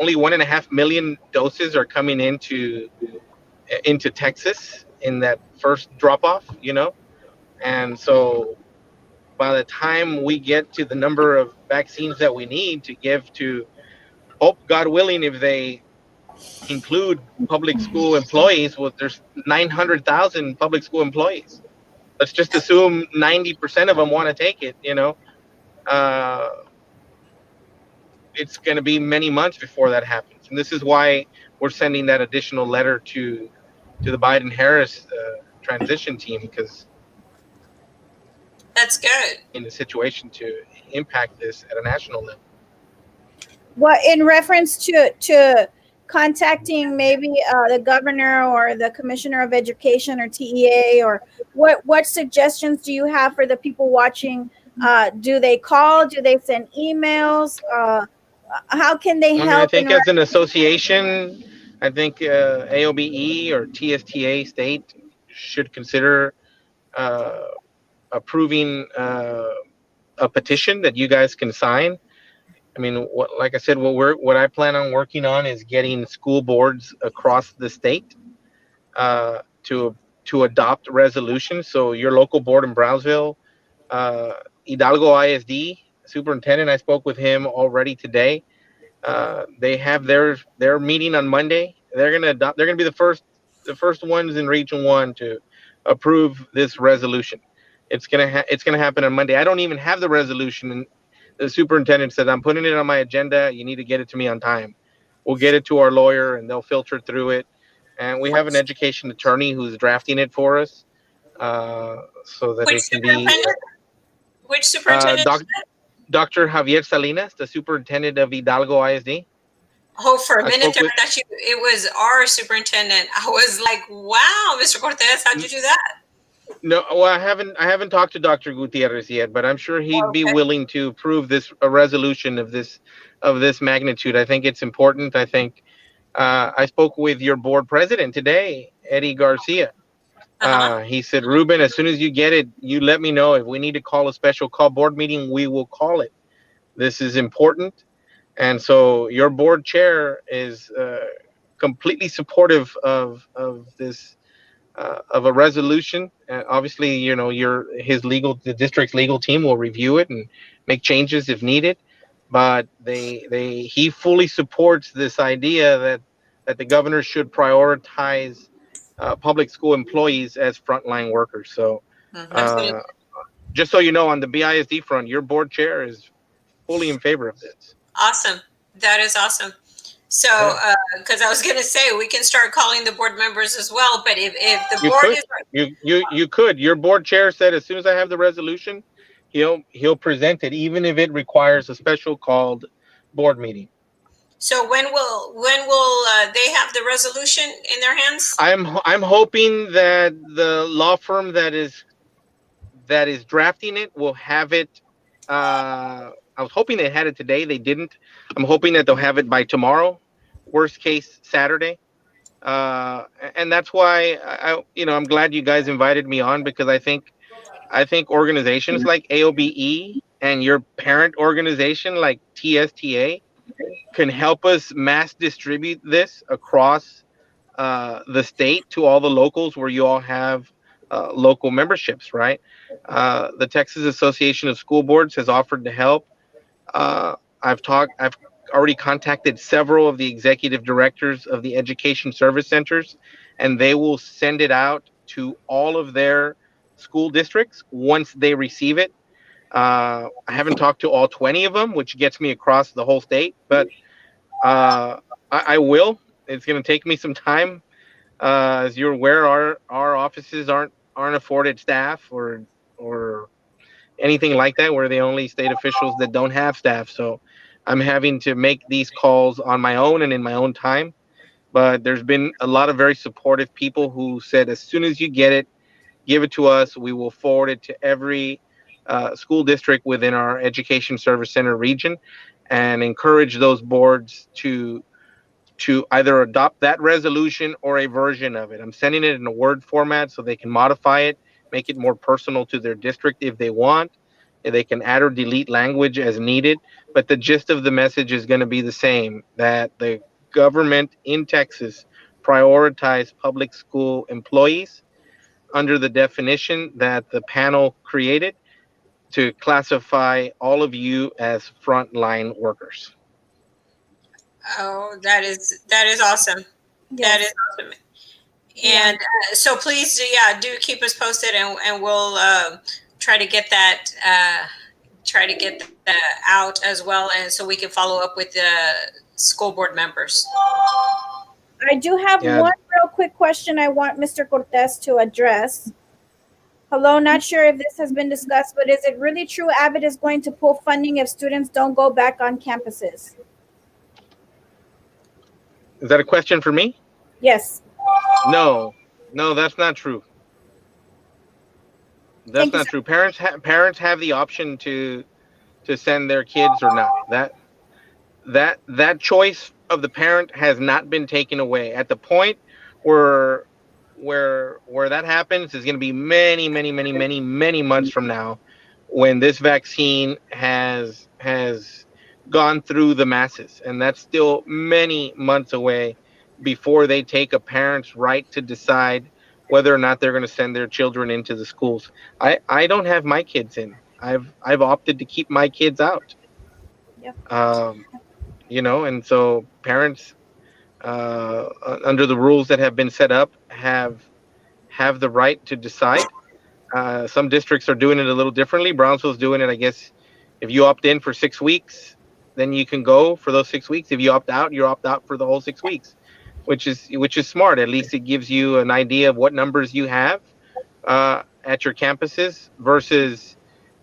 [SPEAKER 5] Only 1.5 million doses are coming into Texas in that first drop off. And so by the time we get to the number of vaccines that we need to give to, hope God willing, if they include public school employees, well, there's 900,000 public school employees. Let's just assume 90% of them want to take it. Uh, it's going to be many months before that happens, and this is why we're sending that additional letter to the Biden Harris transition team, because
[SPEAKER 2] That's good.
[SPEAKER 5] in a situation to impact this at a national level.
[SPEAKER 1] What in reference to contacting maybe the governor or the commissioner of education or TEA, or what suggestions do you have for the people watching? Do they call? Do they send emails? How can they
[SPEAKER 5] I mean, I
[SPEAKER 1] help in
[SPEAKER 5] think as an association, I think AOBE or TSTA state should consider uh, approving a petition that you guys can sign. I mean, like I said, what I plan on working on is getting school boards across the state to adopt resolutions. So your local board in Brownsville, uh, Hidalgo ISD superintendent, I spoke with him already today. They have their meeting on Monday. They're gonna adopt. They're gonna be the first ones in Region One to approve this resolution. It's gonna happen on Monday. I don't even have the resolution, and the superintendent said, "I'm putting it on my agenda. You need to get it to me on time. We'll get it to our lawyer, and they'll filter through it. And we have an education attorney who's drafting it for us, uh, so that
[SPEAKER 2] Which
[SPEAKER 5] it can be
[SPEAKER 2] superintendent? Which
[SPEAKER 5] uh,
[SPEAKER 2] superintendent?
[SPEAKER 5] doc, Dr. Javier Salinas, the superintendent of Hidalgo ISD.
[SPEAKER 2] Oh, for a
[SPEAKER 5] I
[SPEAKER 2] minute
[SPEAKER 5] spoke
[SPEAKER 2] there,
[SPEAKER 5] with.
[SPEAKER 2] I thought it was our superintendent. I was like, wow, Mr. Cortez, how'd you do that?
[SPEAKER 5] No, well, I haven't talked to Dr. Gutierrez yet, but I'm sure he'd be
[SPEAKER 2] Okay.
[SPEAKER 5] willing to approve a resolution of this magnitude. I think it's important. I think I spoke with your board president today, Eddie Garcia.
[SPEAKER 2] Uh-huh.
[SPEAKER 5] He said, Ruben, as soon as you get it, you let me know. If we need to call a special call board meeting, we will call it. This is important. And so your board chair is completely supportive of this of a resolution. Obviously, the district's legal team will review it and make changes if needed. But he fully supports this idea that the governor should prioritize public school employees as frontline workers. So,
[SPEAKER 3] Mhm.
[SPEAKER 5] uh, just so you know, on the BISD front, your board chair is fully in favor of this.
[SPEAKER 2] Awesome. That is awesome. So, because I was going to say we can start calling the board members as well, but if the
[SPEAKER 5] You
[SPEAKER 2] board
[SPEAKER 5] could,
[SPEAKER 2] is
[SPEAKER 5] you could. Your board chair said as soon as I have the resolution, he'll present it, even if it requires a special called board meeting.
[SPEAKER 2] so when will they have the resolution in their hands?
[SPEAKER 5] I'm hoping that the law firm that is drafting it will have it. I was hoping they had it today. They didn't. I'm hoping that they'll have it by tomorrow. Worst case, Saturday. And that's why I'm glad you guys invited me on, because I think organizations like AOBE and your parent organization like TSTA can help us mass distribute this across the state to all the locals where you all have local memberships, right? The Texas Association of School Boards has offered to help. Uh, I've already contacted several of the executive directors of the education service centers, and they will send it out to all of their school districts once they receive it. I haven't talked to all 20 of them, which gets me across the whole state, but I will. It's going to take me some time. As you're aware, our offices aren't afforded staff or anything like that. We're the only state officials that don't have staff. So I'm having to make these calls on my own and in my own time. But there's been a lot of very supportive people who said, as soon as you get it, give it to us. We will forward it to every school district within our Education Service Center region and encourage those boards to either adopt that resolution or a version of it. I'm sending it in a Word format so they can modify it, make it more personal to their district if they want. They can add or delete language as needed, but the gist of the message is going to be the same, that the government in Texas prioritize public school employees under the definition that the panel created to classify all of you as frontline workers.
[SPEAKER 2] Oh, that is awesome. That is awesome. And so please, do keep us posted, and we'll try to get that out as well, and so we can follow up with the school board members.
[SPEAKER 1] I do have one real quick question I want Mr. Cortez to address. Hello, not sure if this has been discussed, but is it really true Abbott is going to pull funding if students don't go back on campuses?
[SPEAKER 5] Is that a question for me?
[SPEAKER 1] Yes.
[SPEAKER 5] No, that's not true. That's not true. Parents have the option to send their kids or not. That choice of the parent has not been taken away. At the point where that happens is going to be many months from now, when this vaccine has gone through the masses, and that's still many months away before they take a parent's right to decide whether or not they're going to send their children into the schools. I don't have my kids in. I've opted to keep my kids out.
[SPEAKER 1] Yep.
[SPEAKER 5] And so parents, under the rules that have been set up, have the right to decide. Some districts are doing it a little differently. Brownsville's doing it, I guess, if you opt in for 6 weeks, then you can go for those 6 weeks. If you opt out, you opt out for the whole 6 weeks, which is smart. At least it gives you an idea of what numbers you have at your campuses, versus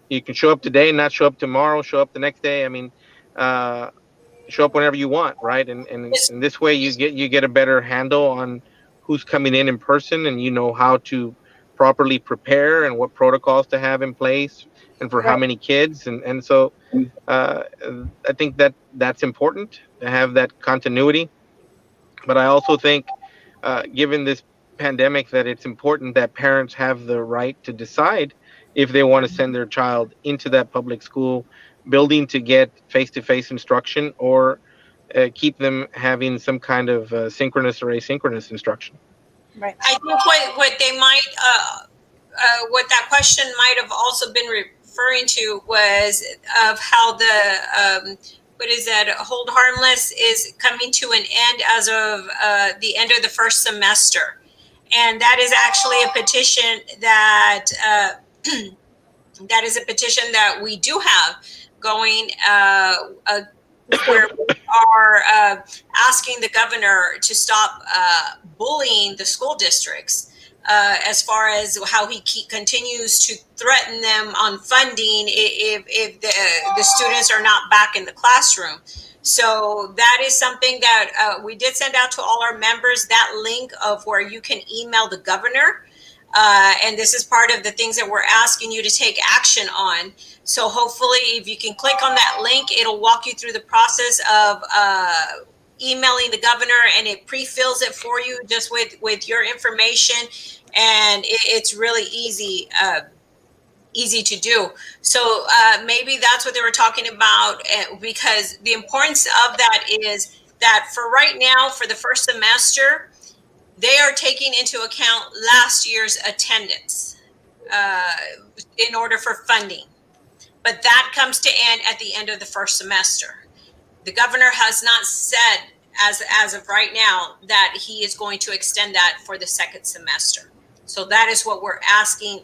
[SPEAKER 5] you can show up today, not show up tomorrow, show up the next day. I mean, show up whenever you want, right? And in this way, you get a better handle on who's coming in person, and you know how to properly prepare and what protocols to have in place and for how many kids. And so I think that's important to have that continuity. But I also think, given this pandemic, that it's important that parents have the right to decide if they want to send their child into that public school building to get face-to-face instruction, or keep them having some kind of synchronous or asynchronous instruction.
[SPEAKER 1] Right.
[SPEAKER 2] I think what they might, what that question might have also been referring to was of how the hold harmless is coming to an end as of the end of the first semester, and that is actually a petition that we do have going, where we are asking the governor to stop bullying the school districts, as far as how he continues to threaten them on funding if the students are not back in the classroom. So that is something that we did send out to all our members, that link of where you can email the governor. And this is part of the things that we're asking you to take action on. So hopefully, if you can click on that link, it'll walk you through the process of emailing the governor, and it pre-fills it for you just with your information. And it's really easy to do. So maybe that's what they were talking about, because the importance of that is that for right now, for the first semester, they are taking into account last year's attendance in order for funding. But that comes to end at the end of the first semester. The governor has not said, as of right now, that he is going to extend that for the second semester. So that is what we're asking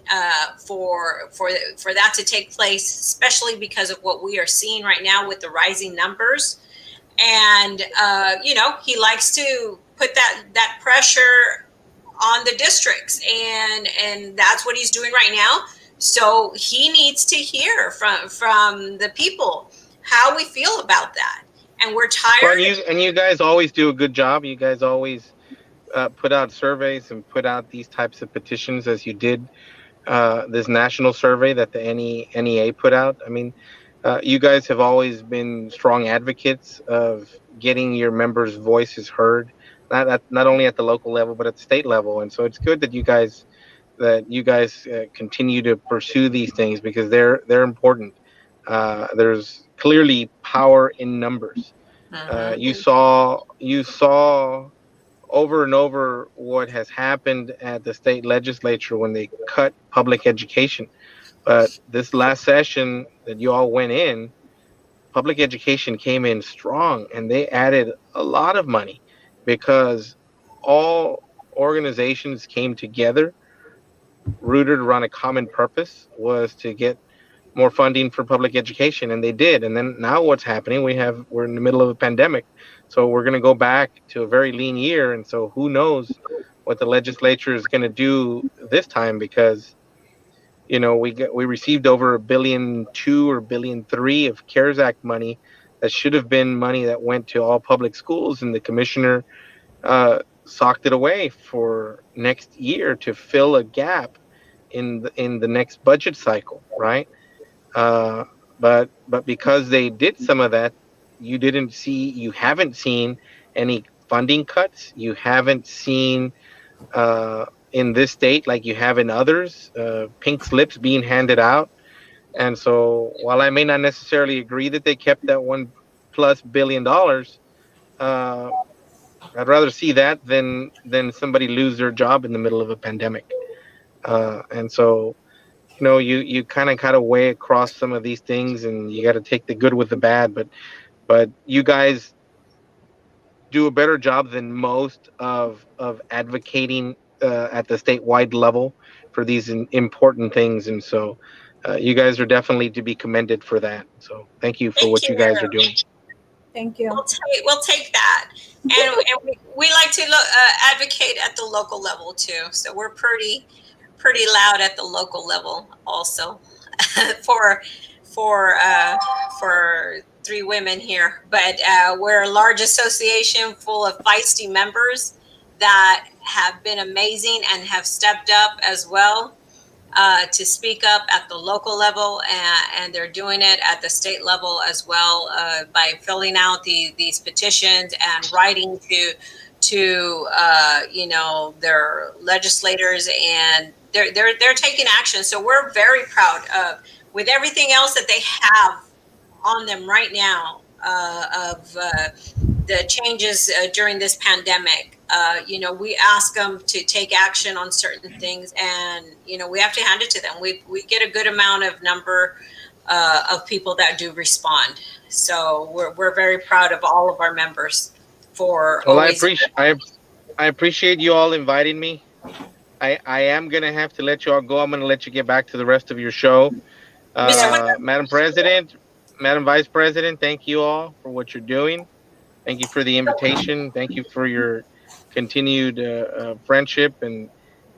[SPEAKER 2] for that to take place, especially because of what we are seeing right now with the rising numbers. And he likes to put that pressure on the districts, and that's what he's doing right now. So he needs to hear from the people how we feel about that, and we're tired.
[SPEAKER 5] And you guys always do a good job. You guys always put out surveys and put out these types of petitions, as you did this national survey that the NEA put out. I mean, you guys have always been strong advocates of getting your members' voices heard, not only at the local level but at the state level. And so it's good that you guys continue to pursue these things, because they're important. There's clearly power in numbers. You saw over and over what has happened at the state legislature when they cut public education. But this last session that you all went in, public education came in strong, and they added a lot of money because all organizations came together, rooted around a common purpose, was to get more funding for public education, and they did. And then now what's happening, we're in the middle of a pandemic, so we're going to go back to a very lean year. And so who knows what the legislature is going to do this time, because we received over $1.2 billion or $1.3 billion of CARES Act money that should have been money that went to all public schools, and the commissioner socked it away for next year to fill a gap in the next budget cycle, right? But because they did some of that, you haven't seen any funding cuts. You haven't seen in this state, like you have in others, pink slips being handed out. And so while I may not necessarily agree that they kept that $1+ billion, I'd rather see that than somebody lose their job in the middle of a pandemic. And so you kind of gotta weigh across some of these things, and you got to take the good with the bad. But you guys do a better job than most of advocating at the statewide level for these important things, and so you guys are definitely to be commended for that. So thank you for what you guys are doing.
[SPEAKER 1] Thank you.
[SPEAKER 2] We'll take that, and we like to advocate at the local level too. So we're pretty loud at the local level also for three women here. But we're a large association full of feisty members that have been amazing and have stepped up as well to speak up at the local level, and they're doing it at the state level as well by filling out these petitions and writing to their legislators, and they're taking action. So we're very proud of, with everything else that they have on them right now, of the changes during this pandemic. We ask them to take action on certain things, and we have to hand it to them. We get a good amount of number of people that do respond. So we're very proud of all of our members for.
[SPEAKER 5] Well, I appreciate you all inviting me. I am gonna have to let you all go. I'm gonna let you get back to the rest of your show. Madam President, Madam Vice President, thank you all for what you're doing. Thank you for the invitation. Thank you for your continued friendship, and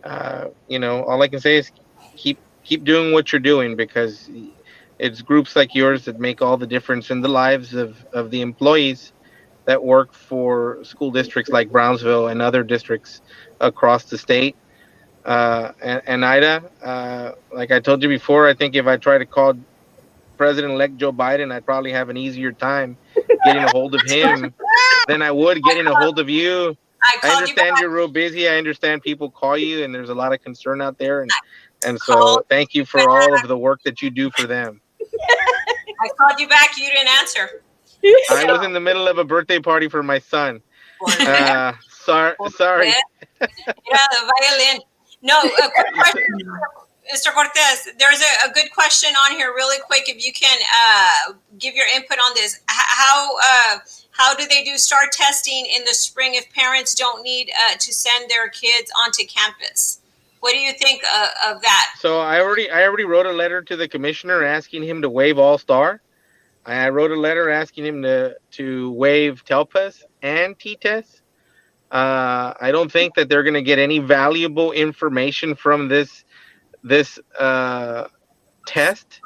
[SPEAKER 5] all I can say is keep doing what you're doing, because it's groups like yours that make all the difference in the lives of the employees that work for school districts like Brownsville and other districts across the state. And Ida, like I told you before, I think if I try to call President-elect Joe Biden, I'd probably have an easier time getting a hold of him than I would getting a hold of you. I understand you're real busy. I understand people call you, and there's a lot of concern out there. And so thank you for all of the work that you do for them.
[SPEAKER 2] I called you back. You didn't answer.
[SPEAKER 5] I was in the middle of a birthday party for my son. Sorry.
[SPEAKER 2] Yeah, the violin. No, a quick question, Mr. Cortez. There's a good question on here, really quick. If you can give your input on this, how do they do STAR testing in the spring if parents don't need to send their kids onto campus? What do you think of that?
[SPEAKER 5] So I already wrote a letter to the commissioner asking him to waive all STAR. I wrote a letter asking him to waive TELPAS and T-TEST. I don't think that they're going to get any valuable information from this test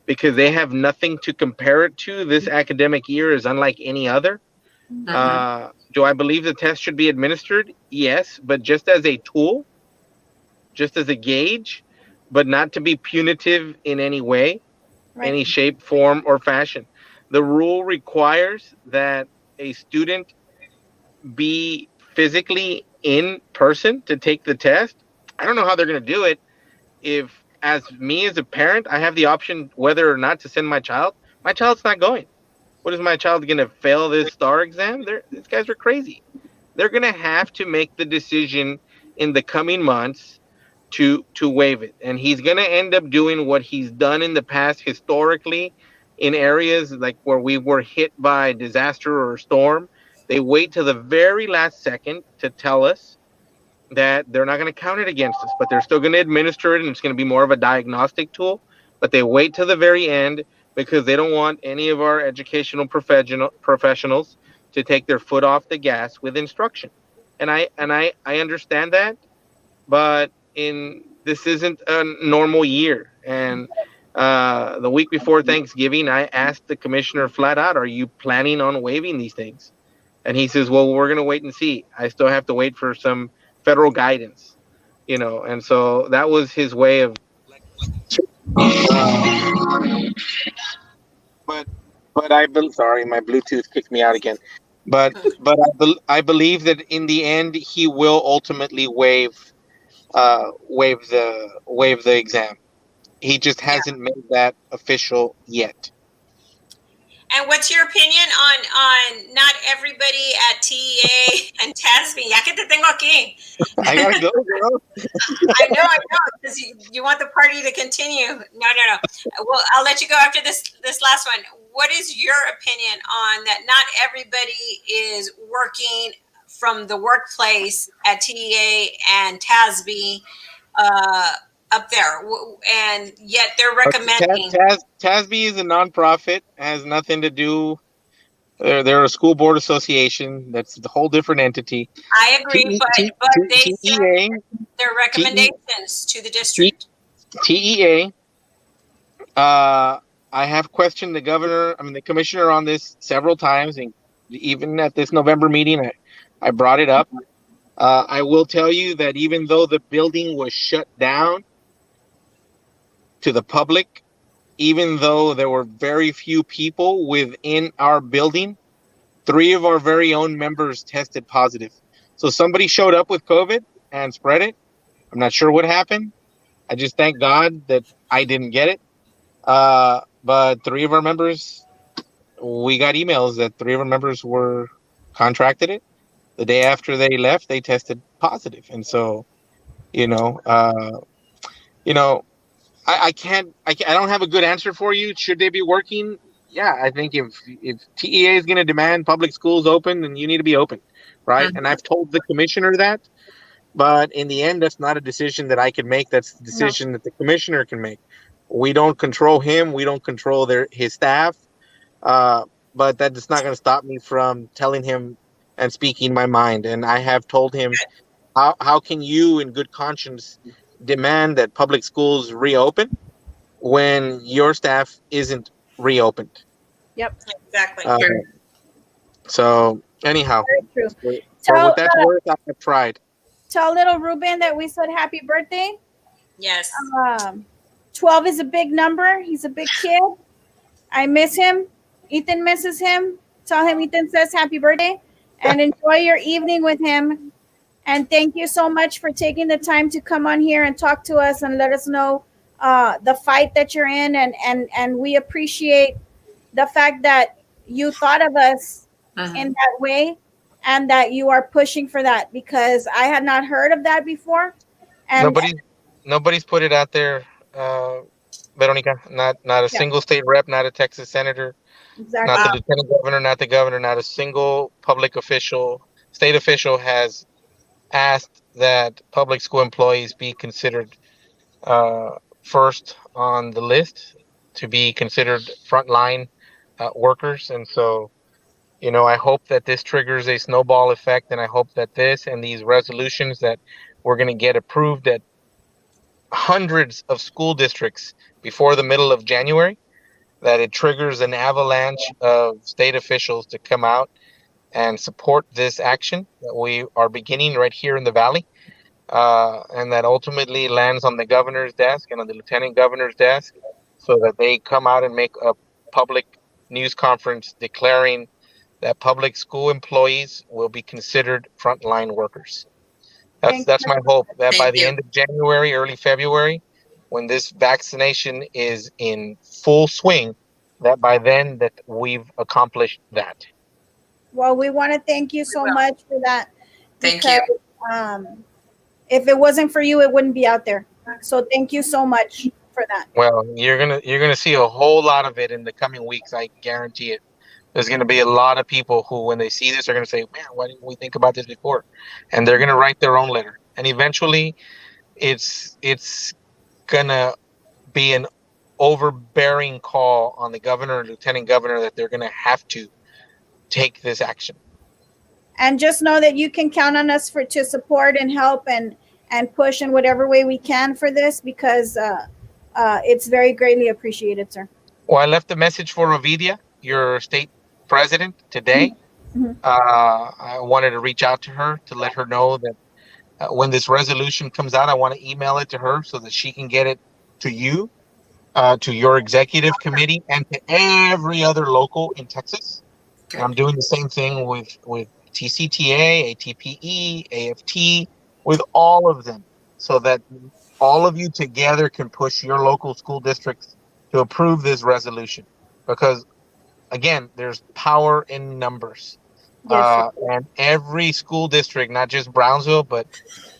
[SPEAKER 5] because they have nothing to compare it to. This academic year is unlike any other. Do I believe the test should be administered? Yes, but just as a tool, just as a gauge, but not to be punitive in any way, any shape, form, or fashion. The rule requires that a student be physically in person to take the test. I don't know how they're going to do it. If, as me as a parent, I have the option whether or not to send my child's not going. What is my child going to fail this STAR exam? These guys are crazy. They're going to have to make the decision in the coming months to waive it, and he's going to end up doing what he's done in the past historically in areas like where we were hit by disaster or storm. They wait till the very last second to tell us that they're not going to count it against us, but they're still going to administer it, and it's going to be more of a diagnostic tool. But they wait till the very end because they don't want any of our educational professionals to take their foot off the gas with instruction. And I understand that, but this isn't a normal year. And the week before Thanksgiving, I asked the commissioner flat out, "Are you planning on waiving these things?" And he says, "Well, we're going to wait and see. I still have to wait for some federal guidance, you know." And so that was his way of. But sorry, my Bluetooth kicked me out again. But I believe that in the end he will ultimately waive the exam. He just hasn't made that official yet.
[SPEAKER 2] And what's your opinion on not everybody at TEA and TASB? Ya que te tengo aquí.
[SPEAKER 5] I gotta go, girl.
[SPEAKER 2] I know, because you want the party to continue. No. Well, I'll let you go after this last one. What is your opinion on that? Not everybody is working from the workplace at TEA and TASB up there, and yet they're recommending.
[SPEAKER 5] TASB is a nonprofit. Has nothing to do. They're a school board association. That's a whole different entity.
[SPEAKER 2] I agree, but they TEA, their recommendations to the district.
[SPEAKER 5] TEA. I have questioned the commissioner on this several times, and even at this November meeting, I brought it up. I will tell you that even though the building was shut down to the public, even though there were very few people within our building, 3 of our very own members tested positive. So somebody showed up with COVID and spread it. I'm not sure what happened. I just thank God that I didn't get it. But 3 of our members, we got emails that 3 of our members were contracted it. The day after they left, they tested positive. And so, I don't have a good answer for you. Should they be working? Yeah, I think if TEA is going to demand public schools open, then you need to be open, right? And I've told the commissioner that, but in the end, that's not a decision that I can make. That's the decision that the commissioner can make. We don't control him. We don't control his staff. But that is not going to stop me from telling him and speaking my mind. And I have told him, how can you, in good conscience, demand that public schools reopen when your staff isn't reopened?
[SPEAKER 1] Yep,
[SPEAKER 2] exactly.
[SPEAKER 5] So anyhow,
[SPEAKER 1] very true.
[SPEAKER 5] For what that's worth, I have tried.
[SPEAKER 1] Tell little Ruben that we said happy birthday.
[SPEAKER 2] Yes.
[SPEAKER 1] 12 is a big number. He's a big kid. I miss him. Ethan misses him. Tell him Ethan says happy birthday, and enjoy your evening with him. And thank you so much for taking the time to come on here and talk to us and let us know the fight that you're in. And we appreciate the fact that you thought of us in that way and that you are pushing for that, because I had not heard of that before. And
[SPEAKER 5] nobody's put it out there, Veronica. Not a single state rep, not a Texas senator, not the lieutenant governor, not the governor, not a single public official, state official has asked that public school employees be considered first on the list to be considered frontline workers. And so, I hope that this triggers a snowball effect, and I hope that this and these resolutions that we're going to get approved at hundreds of school districts before the middle of January, that it triggers an avalanche of state officials to come out and support this action that we are beginning right here in the Valley, and that ultimately lands on the governor's desk and on the lieutenant governor's desk, so that they come out and make a public news conference declaring that public school employees will be considered frontline workers. That's my hope, that by the end of January, early February, when this vaccination is in full swing, that by then that we've accomplished that.
[SPEAKER 1] Well, we want to thank you so much for that.
[SPEAKER 3] Thank you.
[SPEAKER 1] If it wasn't for you, it wouldn't be out there. So thank you so much for that.
[SPEAKER 5] Well, you're gonna see a whole lot of it in the coming weeks. I guarantee it. There's going to be a lot of people who, when they see this, are going to say, man, why didn't we think about this before? And they're going to write their own letter. And eventually, it's going to be an overbearing call on the governor and lieutenant governor that they're going to have to take this action.
[SPEAKER 1] And just know that you can count on us to support and help and push in whatever way we can for this, because it's very greatly appreciated, sir.
[SPEAKER 5] Well, I left a message for Ovidia, your state president, today.
[SPEAKER 1] Mm-hmm.
[SPEAKER 5] I wanted to reach out to her to let her know that when this resolution comes out, I want to email it to her so that she can get it to you, to your executive committee, and to every other local in Texas. And I'm doing the same thing with TCTA, ATPE, AFT, with all of them, so that all of you together can push your local school districts to approve this resolution. Because again, there's power in numbers.
[SPEAKER 1] Yes,
[SPEAKER 5] and every school district, not just Brownsville, but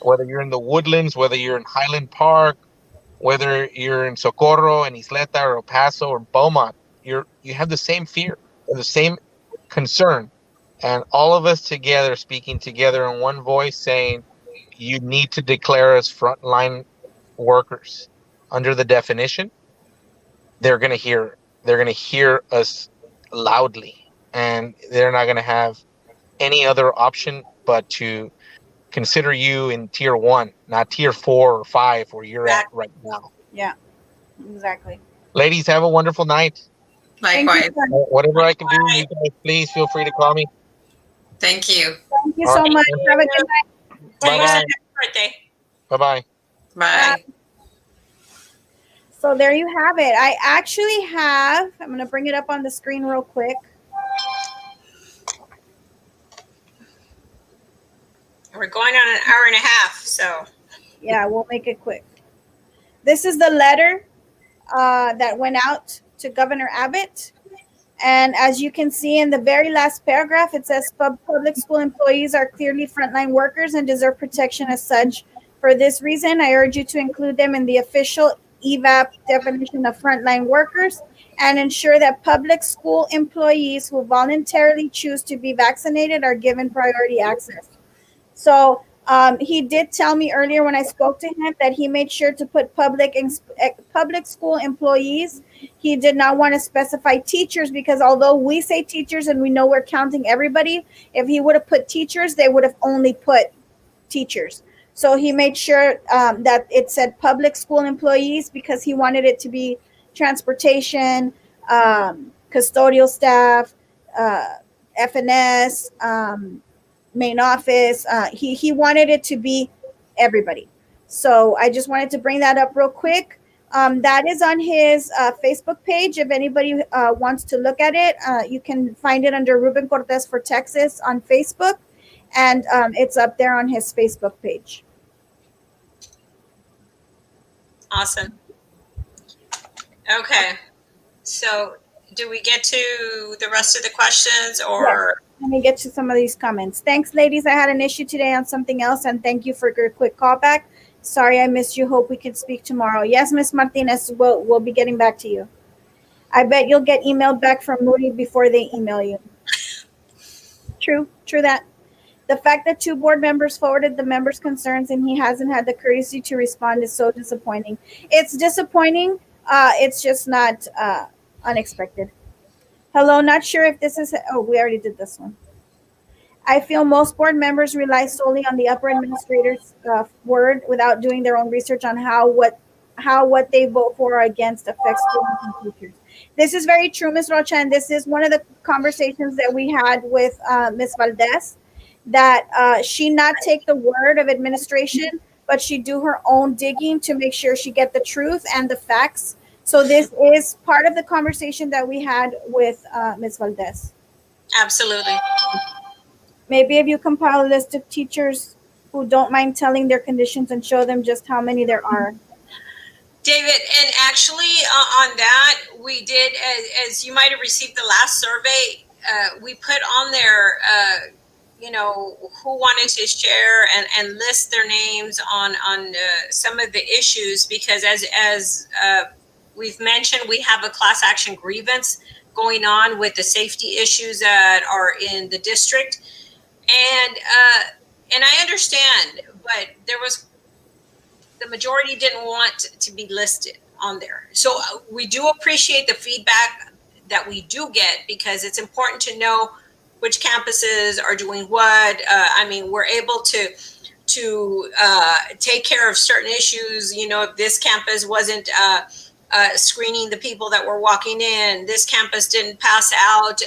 [SPEAKER 5] whether you're in the Woodlands, whether you're in Highland Park, whether you're in Socorro and Isleta or El Paso or Beaumont, you have the same fear, the same concern. And all of us together, speaking together in one voice, saying, you need to declare us frontline workers. Under the definition, they're going to hear us loudly, and they're not going to have any other option but to consider you in tier 1, not tier 4 or 5 where you're at right now.
[SPEAKER 1] Yeah, exactly.
[SPEAKER 5] Ladies, have a wonderful night.
[SPEAKER 3] Likewise.
[SPEAKER 5] Whatever I can do, you guys please feel free to call me.
[SPEAKER 3] Thank you.
[SPEAKER 1] Thank you so much. Have a good night.
[SPEAKER 2] Bye-bye. Happy birthday.
[SPEAKER 5] Bye-bye.
[SPEAKER 3] Bye.
[SPEAKER 1] So there you have it. I actually I'm going to bring it up on the screen real quick.
[SPEAKER 2] We're going on an hour and a half, so.
[SPEAKER 1] Yeah, we'll make it quick. This is the letter that went out to Governor Abbott. And as you can see in the very last paragraph, it says public school employees are clearly frontline workers and deserve protection as such. For this reason, I urge you to include them in the official EVAP definition of frontline workers and ensure that public school employees who voluntarily choose to be vaccinated are given priority access. So he did tell me earlier when I spoke to him that he made sure to put public school employees. He did not want to specify teachers, because although we say teachers and we know we're counting everybody, if he would have put teachers, they would have only put teachers. So he made sure that it said public school employees, because he wanted it to be transportation, custodial staff, FNS, main office. He wanted it to be everybody. So I just wanted to bring that up real quick. That is on his Facebook page. If anybody wants to look at it, you can find it under Ruben Cortez for Texas on Facebook. And it's up there on his Facebook page.
[SPEAKER 2] Awesome. Okay. So do we get to the rest of the questions, or?
[SPEAKER 1] Yeah. Let me get to some of these comments. Thanks, ladies. I had an issue today on something else, and thank you for your quick callback. Sorry I missed you. Hope we can speak tomorrow. Yes, Miss Martinez, we'll be getting back to you. I bet you'll get emailed back from Moody before they email you. True that. The fact that 2 board members forwarded the members' concerns and he hasn't had the courtesy to respond is so disappointing. It's disappointing. It's just not unexpected. Hello, not sure if this is. Oh, we already did this one. I feel most board members rely solely on the upper administrator's word without doing their own research on how what they vote for or against affects students and teachers. This is very true, Ms. Rocha, and this is one of the conversations that we had with Ms. Valdez, that she not take the word of administration, but she do her own digging to make sure she get the truth and the facts. So this is part of the conversation that we had with Ms. Valdez.
[SPEAKER 2] Absolutely.
[SPEAKER 1] Maybe if you compile a list of teachers who don't mind telling their conditions and show them just how many there are.
[SPEAKER 2] David, and actually on that, we did, as you might have received the last survey, we put on there, who wanted to share and list their names on some of the issues, because as we've mentioned, we have a class action grievance going on with the safety issues that are in the district. And I understand, but the majority didn't want to be listed on there. So we do appreciate the feedback that we do get, because it's important to know which campuses are doing what. We're able to take care of certain issues. If this campus wasn't screening the people that were walking in, this campus didn't pass out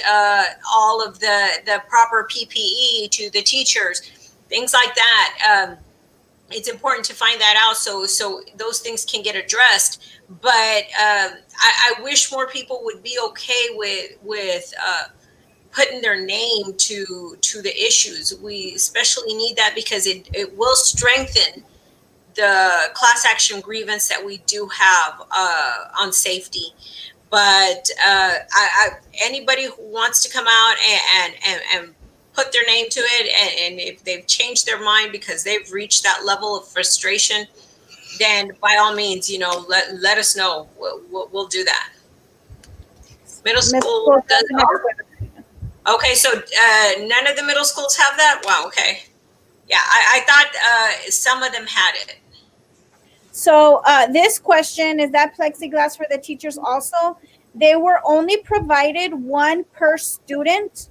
[SPEAKER 2] all of the proper PPE to the teachers, things like that. It's important to find that out so those things can get addressed. But I wish more people would be okay with putting their name to the issues. We especially need that because it will strengthen the class action grievance that we do have on safety. But anybody who wants to come out and put their name to it, and if they've changed their mind because they've reached that level of frustration, then by all means, let us know. We'll do that. Middle school doesn't. Okay, so none of the middle schools have that? Wow, okay. Yeah, I thought some of them had it.
[SPEAKER 1] So this question, is that plexiglass for the teachers also? They were only provided one per student.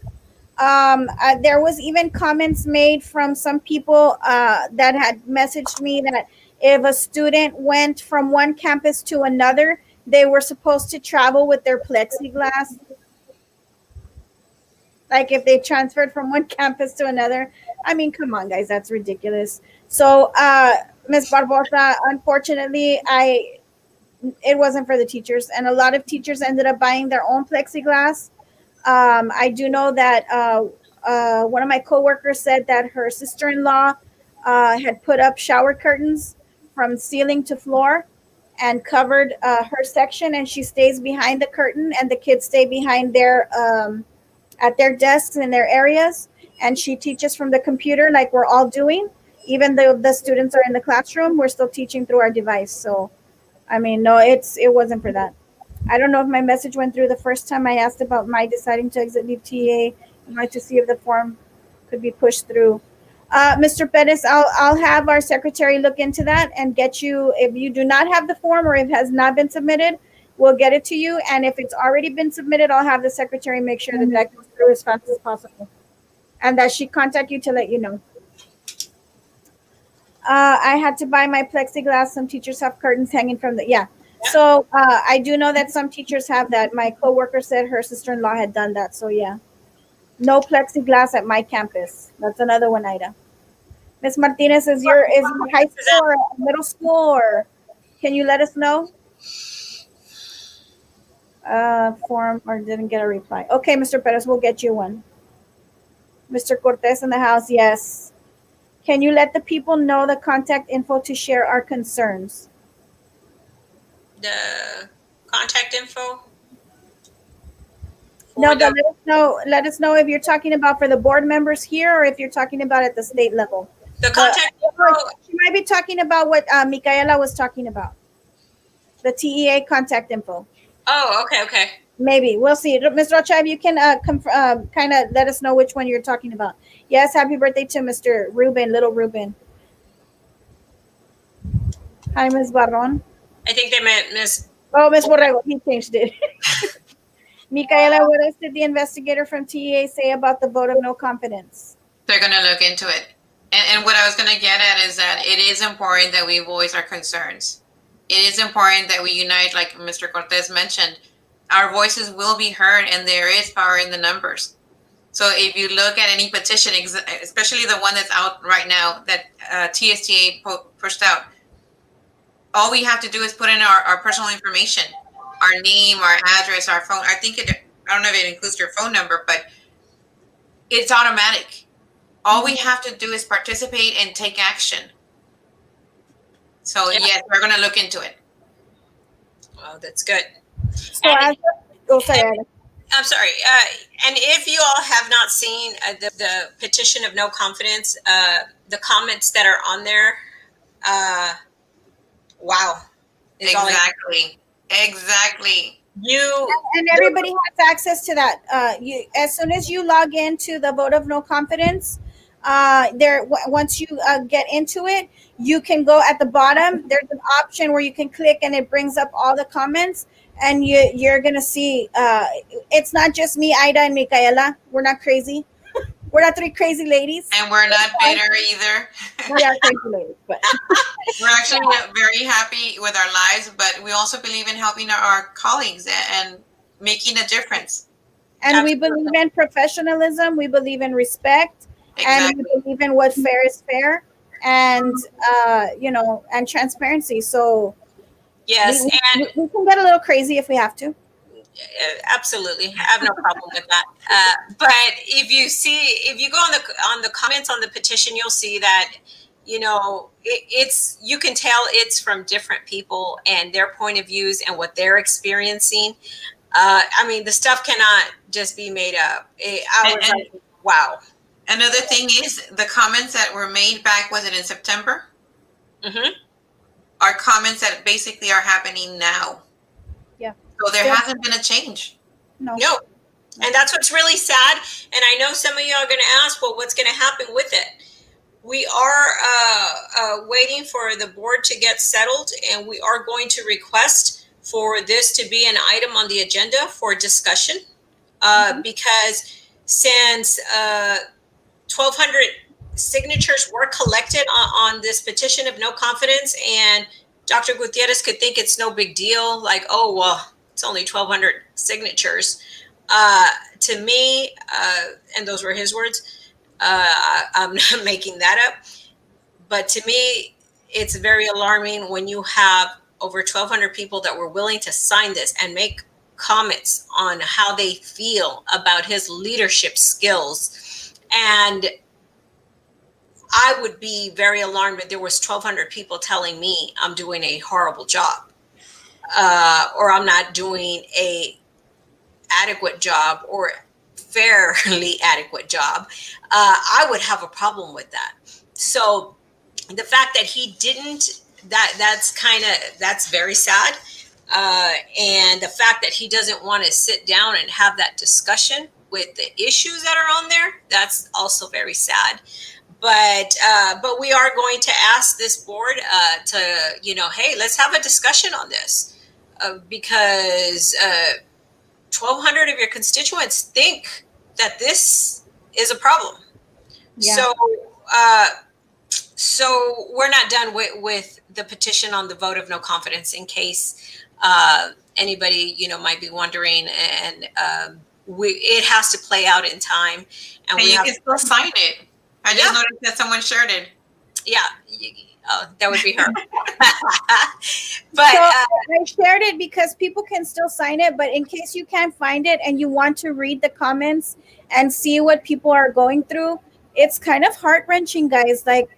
[SPEAKER 1] There was even comments made from some people that had messaged me that if a student went from one campus to another, they were supposed to travel with their plexiglass. Like if they transferred from one campus to another. I mean, come on, guys, that's ridiculous. So, Ms. Barbosa, unfortunately, it wasn't for the teachers, and a lot of teachers ended up buying their own plexiglass. I do know that one of my coworkers said that her sister-in-law had put up shower curtains from ceiling to floor and covered her section, and she stays behind the curtain, and the kids stay behind their at their desks in their areas, and she teaches from the computer like we're all doing. Even though the students are in the classroom, we're still teaching through our device. So, I mean, no, it wasn't for that. I don't know if my message went through the first time I asked about my deciding to exit leave TA. I'd like to see if the form could be pushed through. Mr. Pettis, I'll have our secretary look into that and get you, if you do not have the form or if it has not been submitted, we'll get it to you. And if it's already been submitted, I'll have the secretary make sure that that goes through as fast as possible. And that she contact you to let you know. I had to buy my plexiglass. Some teachers have curtains hanging from the, yeah. So I do know that some teachers have that. My coworker said her sister-in-law had done that. So yeah, no plexiglass at my campus. That's another one, Ida. Ms. Martinez, is your high school or middle school, or can you let us know? Form or didn't get a reply. Okay, Mr. Perez, we'll get you one. Mr. Cortez in the house, yes. Can you let the people know the contact info to share our concerns?
[SPEAKER 2] The contact info?
[SPEAKER 1] No, but let us know if you're talking about for the board members here or if you're talking about at the state level.
[SPEAKER 2] The contact info?
[SPEAKER 1] She might be talking about what Micaela was talking about. The TEA contact info.
[SPEAKER 2] Oh, okay.
[SPEAKER 1] Maybe. We'll see. Ms. Rocha, if you can kind of let us know which one you're talking about. Yes, happy birthday to Mr. Ruben, little Ruben. Hi, Ms. Barron.
[SPEAKER 2] I think they meant Miss.
[SPEAKER 1] Oh, Ms. Borrego, he changed it. Micaela, what else did the investigator from TEA say about the vote of no confidence?
[SPEAKER 3] They're going to look into it. And what I was going to get at is that it is important that we voice our concerns. It is important that we unite, like Mr. Cortez mentioned. Our voices will be heard, and there is power in the numbers. So if you look at any petition, especially the one that's out right now that TSTA pushed out, all we have to do is put in our personal information, our name, our address, our phone. I don't know if it includes your phone number, but it's automatic. All we have to do is participate and take action. So yes, we're going to look into it.
[SPEAKER 2] Oh, that's good.
[SPEAKER 1] So sorry.
[SPEAKER 2] I'm sorry. And if you all have not seen the petition of no confidence, the comments that are on there, wow.
[SPEAKER 3] Exactly.
[SPEAKER 1] And everybody has access to that. As soon as you log into the vote of no confidence, once you get into it, you can go at the bottom. There's an option where you can click, and it brings up all the comments. And you're gonna see. It's not just me, Ida, and Micaela. We're not crazy. We're not three crazy ladies.
[SPEAKER 3] And we're not bitter either.
[SPEAKER 1] We are crazy ladies, but
[SPEAKER 3] we're actually very happy with our lives. But we also believe in helping our colleagues and making a difference.
[SPEAKER 1] And we believe in professionalism. We believe in respect. Exactly. And we believe in what fair is fair, and and transparency. So
[SPEAKER 2] yes,
[SPEAKER 1] we can get a little crazy if we have to.
[SPEAKER 2] Absolutely, I have no problem with that. But if you go on the comments on the petition, you'll see that it's you can tell it's from different people and their point of views and what they're experiencing. I mean, the stuff cannot just be made up. Wow.
[SPEAKER 3] Another thing is the comments that were made back, was it in September?
[SPEAKER 2] Mm-hmm.
[SPEAKER 3] Are comments that basically are happening now.
[SPEAKER 1] Yeah.
[SPEAKER 3] So there hasn't been a change.
[SPEAKER 2] No. And that's what's really sad. And I know some of you are going to ask, well, what's going to happen with it? We are waiting for the board to get settled, and we are going to request for this to be an item on the agenda for discussion, because since 1,200 signatures were collected on this petition of no confidence, and Dr. Gutierrez could think it's no big deal, like, oh, well, it's only 1,200 signatures. To me, and those were his words, I'm not making that up, but to me, it's very alarming when you have over 1,200 people that were willing to sign this and make comments on how they feel about his leadership skills. And I would be very alarmed if there was 1,200 people telling me I'm doing a horrible job, or I'm not doing a adequate job or fairly adequate job. I would have a problem with that. So the fact that he didn't, that's very sad. And the fact that he doesn't want to sit down and have that discussion with the issues that are on there, that's also very sad. But we are going to ask this board to, hey, let's have a discussion on this, because 1,200 of your constituents think that this is a problem. Yeah. So we're not done with the petition on the vote of no confidence, in case anybody might be wondering, and it has to play out in time, and we
[SPEAKER 3] you
[SPEAKER 2] have
[SPEAKER 3] can still sign it. I just noticed that someone shared it.
[SPEAKER 2] Yeah, that would be her.
[SPEAKER 1] But I shared it because people can still sign it, but in case you can't find it and you want to read the comments and see what people are going through, it's kind of heart-wrenching, guys. Like,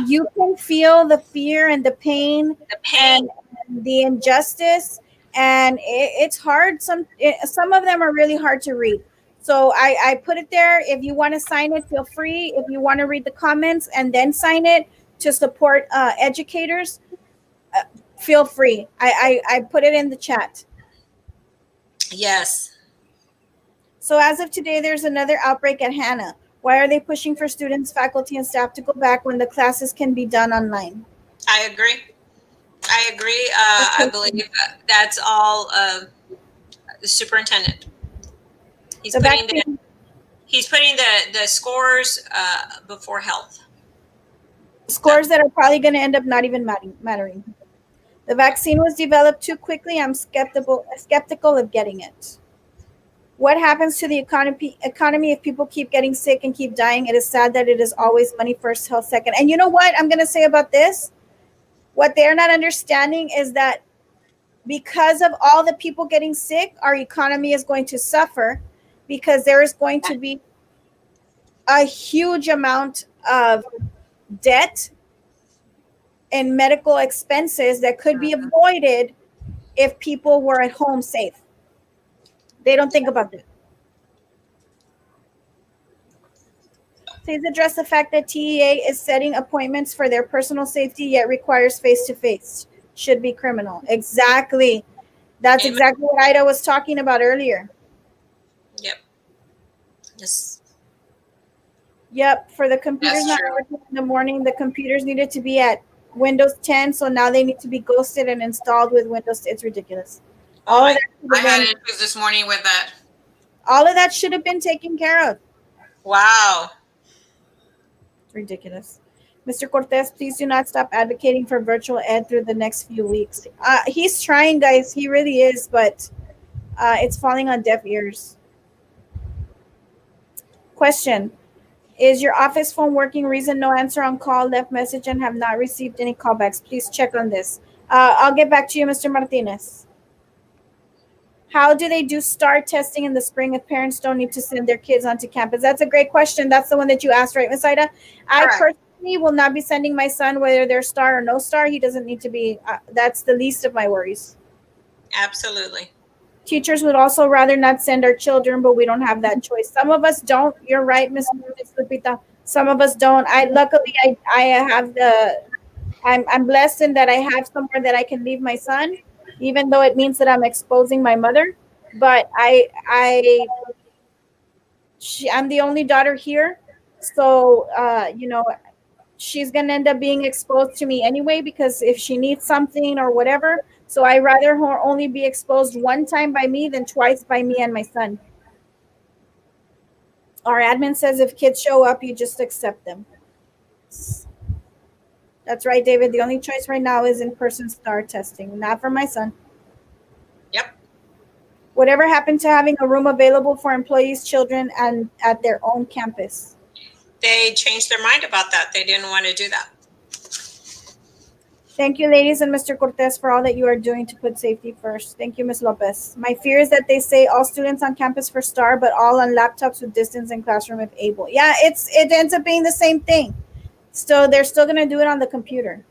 [SPEAKER 1] you can feel the fear and the pain and the injustice, and it's hard. Some of them are really hard to read. So I put it there. If you want to sign it, feel free. If you want to read the comments and then sign it to support educators, feel free. I put it in the chat.
[SPEAKER 2] Yes.
[SPEAKER 1] So as of today, there's another outbreak at Hannah. Why are they pushing for students, faculty, and staff to go back when the classes can be done online?
[SPEAKER 2] I agree. I believe that's all the superintendent. He's
[SPEAKER 1] The
[SPEAKER 2] putting
[SPEAKER 1] vaccine,
[SPEAKER 2] the scores before health.
[SPEAKER 1] scores that are probably going to end up not even mattering. The vaccine was developed too quickly. I'm skeptical of getting it. What happens to the economy if people keep getting sick and keep dying? It is sad that it is always money first, health second. And you know what I'm going to say about this? What they're not understanding is that because of all the people getting sick, our economy is going to suffer because there is going to be a huge amount of debt and medical expenses that could be avoided if people were at home safe. They don't think about that. Please address the fact that TEA is setting appointments for their personal safety, yet requires face-to-face. Should be criminal. Exactly. That's
[SPEAKER 2] Amen.
[SPEAKER 1] exactly what Ida was talking about earlier.
[SPEAKER 2] Yep. Yes.
[SPEAKER 1] Yep. For the computers
[SPEAKER 3] That's
[SPEAKER 1] not
[SPEAKER 3] true.
[SPEAKER 1] working in the morning, the computers needed to be at Windows 10, so now they need to be ghosted and installed with Windows. It's ridiculous.
[SPEAKER 2] Oh my.
[SPEAKER 3] I had issues this morning with that.
[SPEAKER 1] All of that should have been taken care of.
[SPEAKER 2] Wow.
[SPEAKER 1] It's ridiculous. Mr. Cortez, please do not stop advocating for virtual ed through the next few weeks. He's trying, guys. He really is, but it's falling on deaf ears. Question. Is your office phone working? Reason no answer on call, left message, and have not received any callbacks. Please check on this. I'll get back to you, Mr. Martinez. How do they do STAR testing in the spring if parents don't need to send their kids onto campus? That's a great question. That's the one that you asked, right, Ms. Ida? I
[SPEAKER 3] Correct.
[SPEAKER 1] personally will not be sending my son, whether they're STAR or no STAR. He doesn't need to be. That's the least of my worries.
[SPEAKER 2] Absolutely.
[SPEAKER 1] Teachers would also rather not send our children, but we don't have that choice. Some of us don't. You're right, Ms. Lupita. Some of us don't. Luckily I have I'm blessed in that I have somewhere that I can leave my son, even though it means that I'm exposing my mother. But I'm the only daughter here, so she's gonna end up being exposed to me anyway because if she needs something or whatever. So I rather her only be exposed one time by me than twice by me and my son. Our admin says if kids show up, you just accept them. That's right, David. The only choice right now is in-person STAR testing, not for my son.
[SPEAKER 2] Yep.
[SPEAKER 1] Whatever happened to having a room available for employees, children, and at their own campus?
[SPEAKER 2] They changed their mind about that. They didn't want to do that.
[SPEAKER 1] Thank you, ladies and Mr. Cortez, for all that you are doing to put safety first. Thank you, Ms. Lopez. My fear is that they say all students on campus for STAR, but all on laptops with distance and classroom if able. Yeah, it ends up being the same thing. So they're still going to do it on the computer.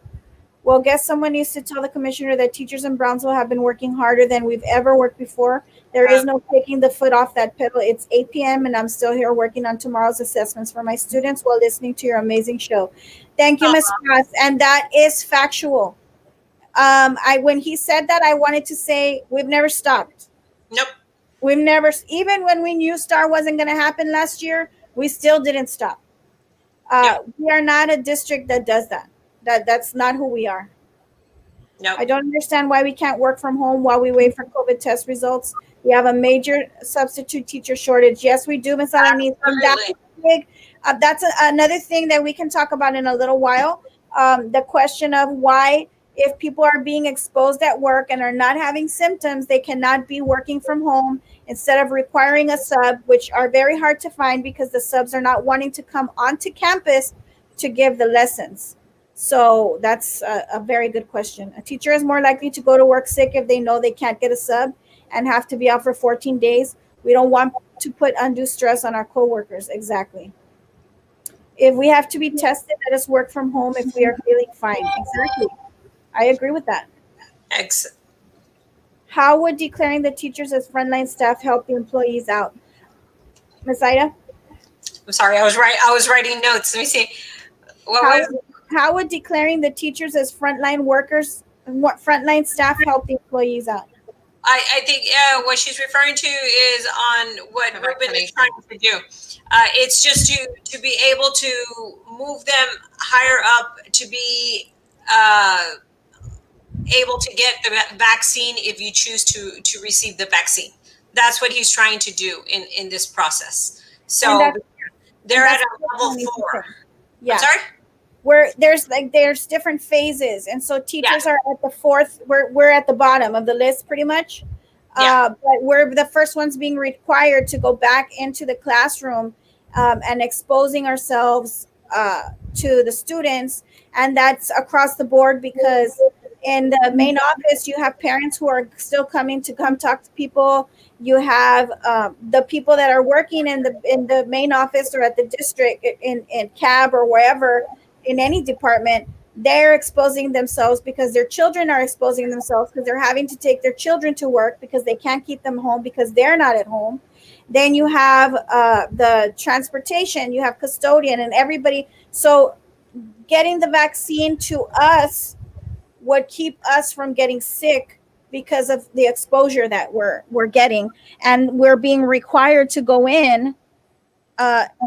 [SPEAKER 1] Well, guess someone needs to tell the commissioner that teachers in Brownsville have been working harder than we've ever worked before. There is no taking the foot off that pedal. It's 8 p.m. and I'm still here working on tomorrow's assessments for my students while listening to your amazing show. Thank you, Ms. Ross. And that is factual. When he said that, I wanted to say we've never stopped.
[SPEAKER 2] Nope.
[SPEAKER 1] We've never, even when we knew STAR wasn't going to happen last year, we still didn't stop. We are not a district that does that. That's not who we are.
[SPEAKER 2] No.
[SPEAKER 1] I don't understand why we can't work from home while we wait for COVID test results. We have a major substitute teacher shortage. Yes, we do, Ms. Alanis. That's another thing that we can talk about in a little while. The question of why, if people are being exposed at work and are not having symptoms, they cannot be working from home instead of requiring a sub, which are very hard to find because the subs are not wanting to come onto campus to give the lessons. So that's a very good question. A teacher is more likely to go to work sick if they know they can't get a sub and have to be out for 14 days. We don't want to put undue stress on our coworkers. Exactly. If we have to be tested, let us work from home if we are feeling fine. Exactly. I agree with that.
[SPEAKER 2] Excellent.
[SPEAKER 1] How would declaring the teachers as frontline staff help the employees out? Ms. Ida?
[SPEAKER 2] I'm sorry. I was writing notes. Let me see.
[SPEAKER 1] How would declaring the teachers as frontline workers and what frontline staff help the employees out?
[SPEAKER 2] I think what she's referring to is on what Ruben is trying to do. It's just to be able to move them higher up to be able to get the vaccine if you choose to receive the vaccine. That's what he's trying to do in this process.
[SPEAKER 1] And
[SPEAKER 2] So
[SPEAKER 1] that's-
[SPEAKER 2] they're at
[SPEAKER 1] that's
[SPEAKER 2] a
[SPEAKER 1] what
[SPEAKER 2] level
[SPEAKER 1] I need to
[SPEAKER 2] 4.
[SPEAKER 1] say. Yeah.
[SPEAKER 2] I'm sorry?
[SPEAKER 1] Where there's different phases, and so teachers are at the 4th. We're at the bottom of the list pretty much.
[SPEAKER 2] Yeah.
[SPEAKER 1] But we're the first ones being required to go back into the classroom and exposing ourselves to the students, and that's across the board, because in the main office you have parents who are still coming to come talk to people. You have the people that are working in the main office or at the district in CAB or wherever, in any department. They're exposing themselves because their children are exposing themselves, because they're having to take their children to work because they can't keep them home because they're not at home. Then you have the transportation, you have custodian, and everybody. So getting the vaccine to us would keep us from getting sick because of the exposure that we're getting, and we're being required to go in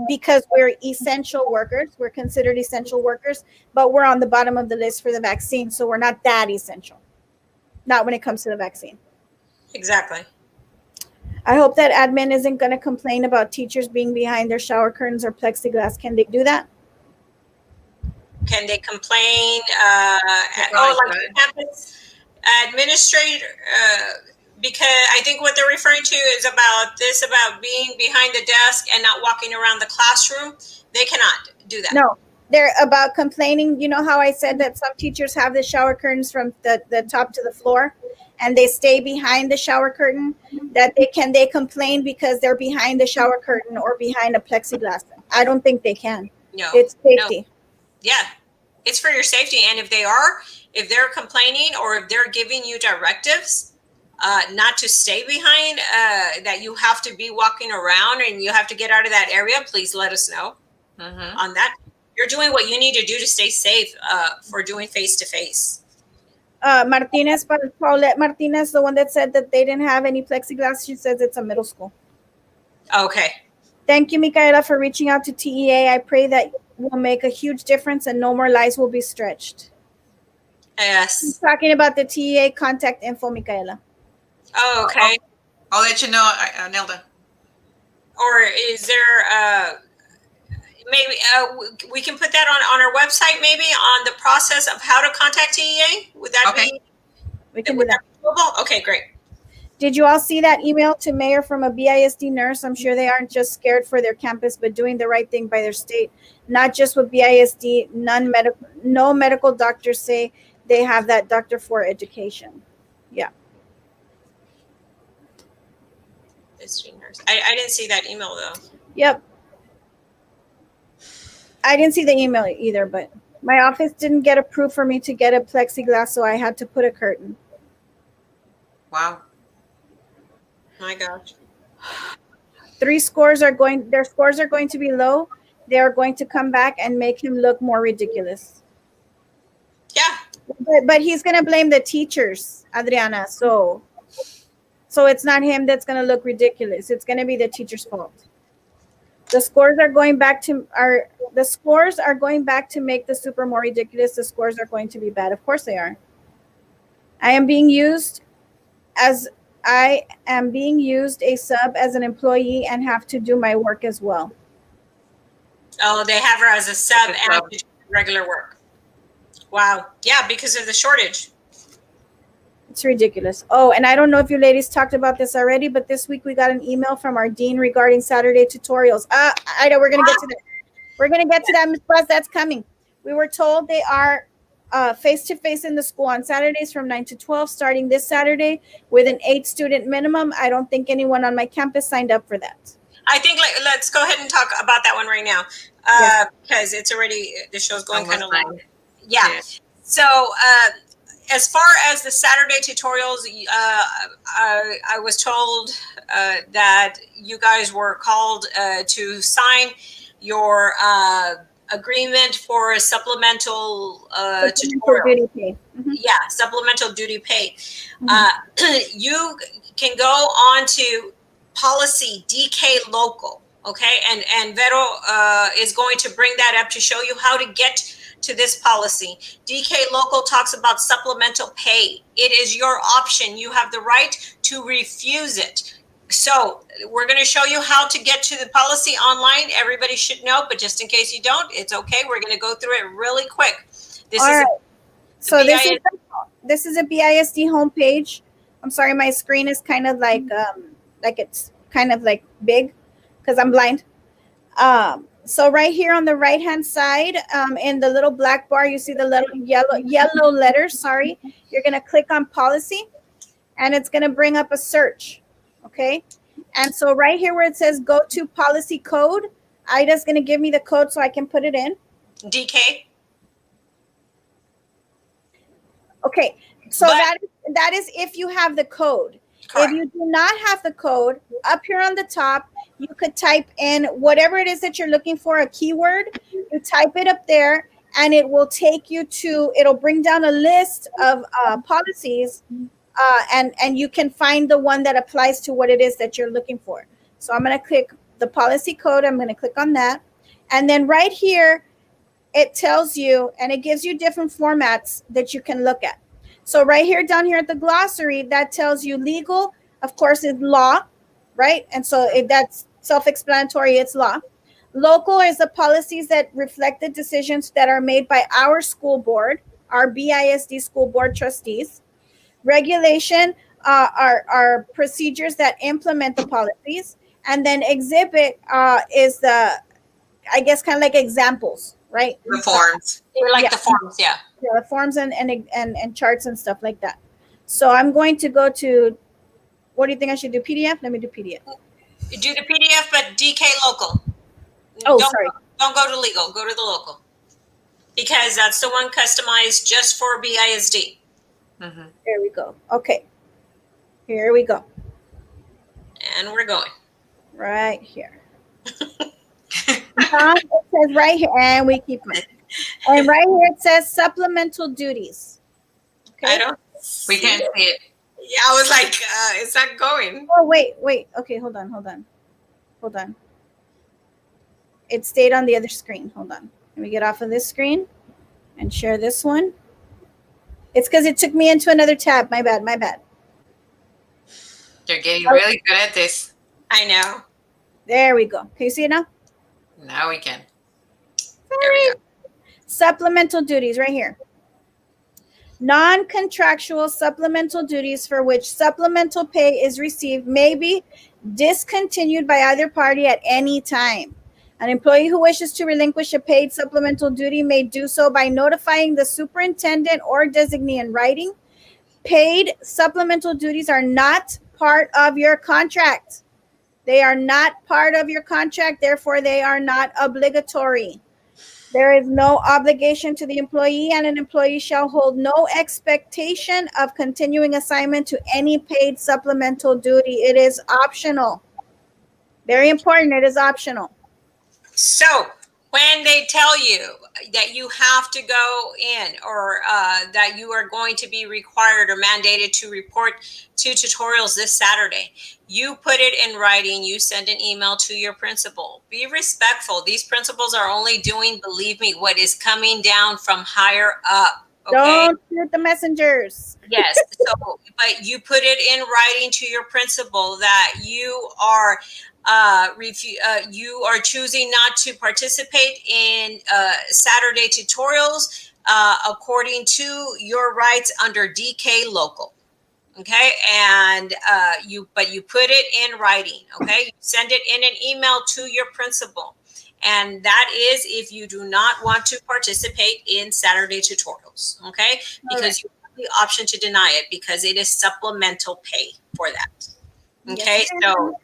[SPEAKER 1] because we're essential workers. We're considered essential workers, but we're on the bottom of the list for the vaccine, so we're not that essential. Not when it comes to the vaccine.
[SPEAKER 2] Exactly.
[SPEAKER 1] I hope that admin isn't going to complain about teachers being behind their shower curtains or plexiglass. Can they do that?
[SPEAKER 2] Can they complain?
[SPEAKER 3] probably
[SPEAKER 2] Like
[SPEAKER 3] could.
[SPEAKER 2] campus administrator, because I think what they're referring to is about being behind the desk and not walking around the classroom. They cannot do that.
[SPEAKER 1] No, they're about complaining. You know how I said that some teachers have the shower curtains from the top to the floor, and they stay behind the shower curtain? That they complain because they're behind the shower curtain or behind a plexiglass? I don't think they can.
[SPEAKER 2] No.
[SPEAKER 1] It's safety.
[SPEAKER 2] Yeah, it's for your safety. And if they're complaining, or if they're giving you directives not to stay behind, that you have to be walking around and you have to get out of that area, please let us know on that. You're doing what you need to do to stay safe for doing face-to-face.
[SPEAKER 1] Martinez, Paulette Martinez, the one that said that they didn't have any plexiglass, she says it's a middle school.
[SPEAKER 2] Okay.
[SPEAKER 1] Thank you, Micaela, for reaching out to TEA. I pray that will make a huge difference and no more lives will be stretched.
[SPEAKER 2] Yes.
[SPEAKER 1] Talking about the TEA contact info, Micaela.
[SPEAKER 2] Oh, okay.
[SPEAKER 3] I'll let you know, Nelda.
[SPEAKER 2] Or is there maybe we can put that on our website, maybe, on the process of how to contact TEA? Would that be?
[SPEAKER 1] We can do that.
[SPEAKER 2] Doable? Okay, great.
[SPEAKER 1] Did you all see that email to mayor from a BISD nurse? I'm sure they aren't just scared for their campus, but doing the right thing by their state. Not just with BISD, no medical doctors say they have that Dr. for education. Yeah.
[SPEAKER 2] I didn't see that email though.
[SPEAKER 1] Yep. I didn't see the email either, but my office didn't get approved for me to get a plexiglass, so I had to put a curtain.
[SPEAKER 3] Wow.
[SPEAKER 2] My gosh.
[SPEAKER 1] Their scores are going to be low. They are going to come back and make him look more ridiculous.
[SPEAKER 2] Yeah.
[SPEAKER 1] But he's going to blame the teachers, Adriana. So it's not him that's going to look ridiculous. It's going to be the teacher's fault. The scores are going back to make the super more ridiculous. The scores are going to be bad. Of course they are. I am being used a sub as an employee and have to do my work as well.
[SPEAKER 2] Oh, they have her as a sub and regular work. Wow. Yeah, because of the shortage.
[SPEAKER 1] It's ridiculous. Oh, and I don't know if you ladies talked about this already, but this week we got an email from our dean regarding Saturday tutorials. Ida, we're going to get to that. We're going to get to that, Ms. Buzz. That's coming. We were told they are face-to-face in the school on Saturdays from 9 to 12, starting this Saturday with an 8-student minimum. I don't think anyone on my campus signed up for that.
[SPEAKER 2] I think let's go ahead and talk about that one right now, because it's already, the show's going kind of long. Yeah. So as far as the Saturday tutorials, I was told that you guys were called to sign your agreement for a supplemental tutorial.
[SPEAKER 1] Duty pay. Mm-hmm.
[SPEAKER 2] Yeah, supplemental duty pay. Mm-hmm. You can go on to policy DK local, okay? And Vero is going to bring that up to show you how to get to this policy. DK local talks about supplemental pay. It is your option. You have the right to refuse it. So we're going to show you how to get to the policy online. Everybody should know, but just in case you don't, it's okay. We're going to go through it really quick. This
[SPEAKER 1] All
[SPEAKER 2] is
[SPEAKER 1] right. So
[SPEAKER 2] BIS
[SPEAKER 1] this is a BISD homepage. I'm sorry, my screen is kind of like it's kind of like big because I'm blind. So right here on the right hand side, in the little black bar, you see the little yellow letters. Sorry, you're gonna click on policy, and it's gonna bring up a search. Okay, and so right here where it says go to policy code, Ida's gonna give me the code so I can put it in.
[SPEAKER 2] DK.
[SPEAKER 1] Okay, so that is if you have the code.
[SPEAKER 2] Correct.
[SPEAKER 1] If you do not have the code, up here on the top, you could type in whatever it is that you're looking for, a keyword. You type it up there, and it will take you to. It'll bring down a list of policies, and you can find the one that applies to what it is that you're looking for. So I'm going to click the policy code. I'm going to click on that, and then right here, it tells you, and it gives you different formats that you can look at. So right here, down here at the glossary, that tells you legal, of course, is law, right? And so that's self-explanatory, it's law. Local is the policies that reflect the decisions that are made by our school board, our BISD school board trustees. Regulation are procedures that implement the policies. And then exhibit is the, I guess, kind of like examples, right?
[SPEAKER 3] The forms.
[SPEAKER 2] They're like
[SPEAKER 1] Yeah.
[SPEAKER 2] the forms, yeah.
[SPEAKER 1] Yeah, forms and charts and stuff like that. So I'm going to go to, what do you think I should do? PDF? Let me do PDF.
[SPEAKER 2] Do the PDF, but DK local.
[SPEAKER 1] Oh,
[SPEAKER 2] don't,
[SPEAKER 1] sorry.
[SPEAKER 2] Don't go to legal. Go to the local. Because that's the one customized just for BISD.
[SPEAKER 3] Mm-hmm.
[SPEAKER 1] There we go. Okay. Here we go.
[SPEAKER 2] And we're going.
[SPEAKER 1] Right here. It says right here, and we keep moving. And right here it says supplemental duties. Okay.
[SPEAKER 2] I don't.
[SPEAKER 3] We can't see it.
[SPEAKER 2] Yeah, I was like, it's not going.
[SPEAKER 1] Oh, wait. Okay, hold on. It stayed on the other screen. Hold on. Let me get off of this screen and share this one. It's because it took me into another tab. My bad.
[SPEAKER 3] You're getting really good at this.
[SPEAKER 2] I know.
[SPEAKER 1] There we go. Can you see it now?
[SPEAKER 3] Now we can.
[SPEAKER 2] There we go.
[SPEAKER 1] Supplemental duties right here. Non-contractual supplemental duties for which supplemental pay is received may be discontinued by either party at any time. An employee who wishes to relinquish a paid supplemental duty may do so by notifying the superintendent or designee in writing. Paid supplemental duties are not part of your contract. They are not part of your contract, therefore they are not obligatory. There is no obligation to the employee, and an employee shall hold no expectation of continuing assignment to any paid supplemental duty. It is optional. Very important, it is optional.
[SPEAKER 2] So when they tell you that you have to go in or that you are going to be required or mandated to report to tutorials this Saturday, you put it in writing, you send an email to your principal. Be respectful. These principals are only doing, believe me, what is coming down from higher up. Okay?
[SPEAKER 1] Don't shoot the messengers.
[SPEAKER 2] Yes. So, but you put it in writing to your principal that you are you are choosing not to participate in Saturday tutorials according to your rights under DK local. Okay, and you put it in writing. Okay, you send it in an email to your principal, and that is if you do not want to participate in Saturday tutorials. Okay, because you have the option to deny it because it is supplemental pay for that. Okay,
[SPEAKER 1] Yes.
[SPEAKER 2] so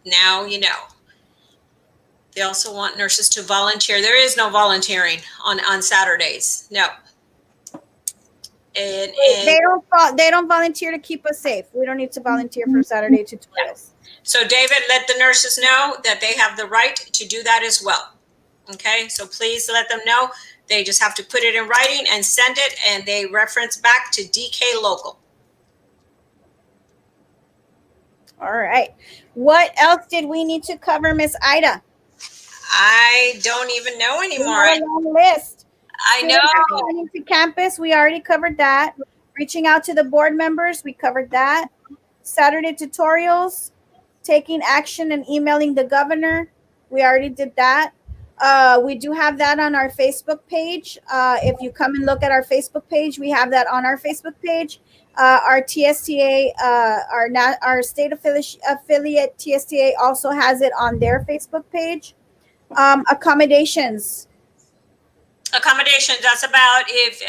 [SPEAKER 2] now you know. They also want nurses to volunteer. There is no volunteering on Saturdays. No. And
[SPEAKER 1] They don't volunteer to keep us safe. We don't need to volunteer for Saturday tutorials.
[SPEAKER 2] so David, let the nurses know that they have the right to do that as well. Okay, so please let them know. They just have to put it in writing and send it, and they reference back to DK local.
[SPEAKER 1] All right. What else did we need to cover, Miss Ida?
[SPEAKER 2] I don't even know
[SPEAKER 1] We
[SPEAKER 2] anymore.
[SPEAKER 1] have a long list.
[SPEAKER 2] I know.
[SPEAKER 1] Returning to campus, we already covered that. Reaching out to the board members, we covered that. Saturday tutorials, taking action and emailing the governor. We already did that. We do have that on our Facebook page. If you come and look at our Facebook page, we have that on our Facebook page. Our TSTA, our state affiliate TSTA also has it on their Facebook page. Accommodations.
[SPEAKER 2] That's about if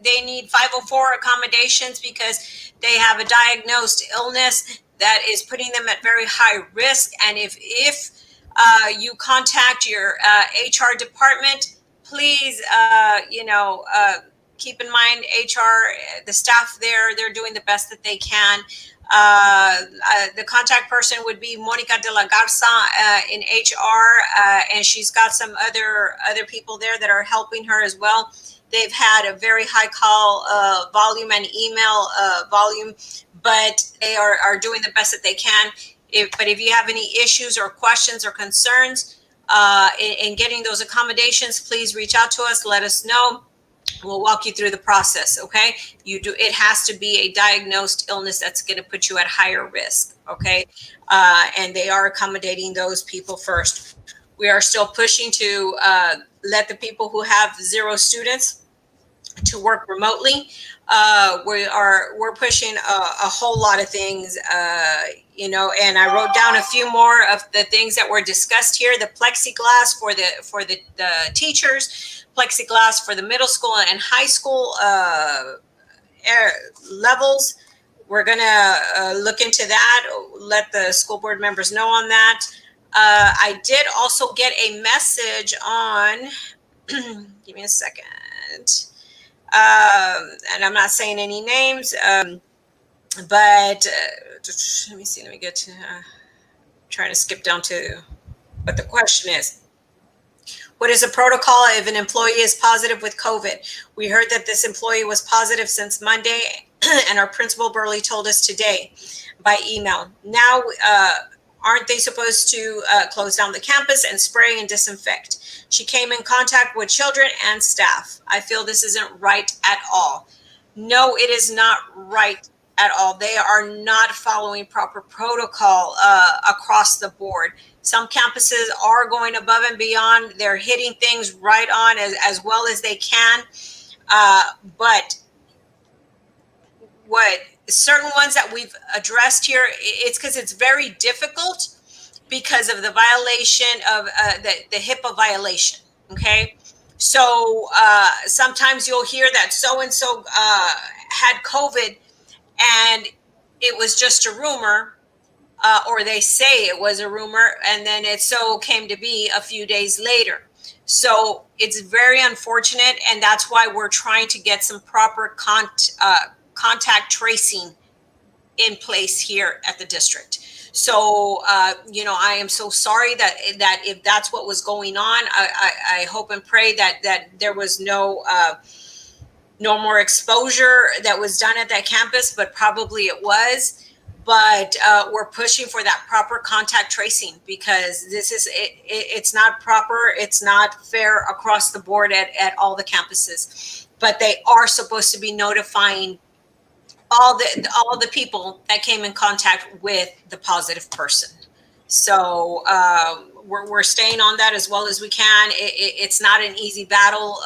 [SPEAKER 2] they need 504 accommodations because they have a diagnosed illness that is putting them at very high risk. And if you contact your HR department, please, keep in mind HR, the staff there, they're doing the best that they can. The contact person would be Monica de la Garza in HR, and she's got some other people there that are helping her as well. They've had a very high call volume and email volume, but they are doing the best that they can. But if you have any issues or questions or concerns in getting those accommodations, please reach out to us. Let us know. We'll walk you through the process. Okay. It has to be a diagnosed illness that's going to put you at higher risk. Okay. And they are accommodating those people first. We are still pushing to let the people who have 0 students to work remotely. We're pushing a whole lot of things, and I wrote down a few more of the things that were discussed here. The plexiglass for the teachers, plexiglass for the middle school and high school levels. We're gonna look into that. Let the school board members know on that. I did also get a message on. Give me a second. And I'm not saying any names, but let me see. Let me get to trying to skip down to what the question is. What is the protocol if an employee is positive with COVID? We heard that this employee was positive since Monday, and our principal Burley told us today by email. Now, aren't they supposed to close down the campus and spray and disinfect? She came in contact with children and staff. I feel this isn't right at all. No, it is not right at all. They are not following proper protocol across the board. Some campuses are going above and beyond. They're hitting things right on as well as they can. But what certain ones that we've addressed here, it's because it's very difficult because of the violation of the HIPAA violation. Okay. So sometimes you'll hear that so-and-so had COVID and it was just a rumor, or they say it was a rumor, and then it so came to be a few days later. So it's very unfortunate, and that's why we're trying to get some proper contact tracing in place here at the district. So, I am so sorry that if that's what was going on, I hope and pray that there was no more exposure that was done at that campus, but probably it was. But we're pushing for that proper contact tracing because it's not proper. It's not fair across the board at all the campuses. But they are supposed to be notifying all the people that came in contact with the positive person. So we're staying on that as well as we can. It's not an easy battle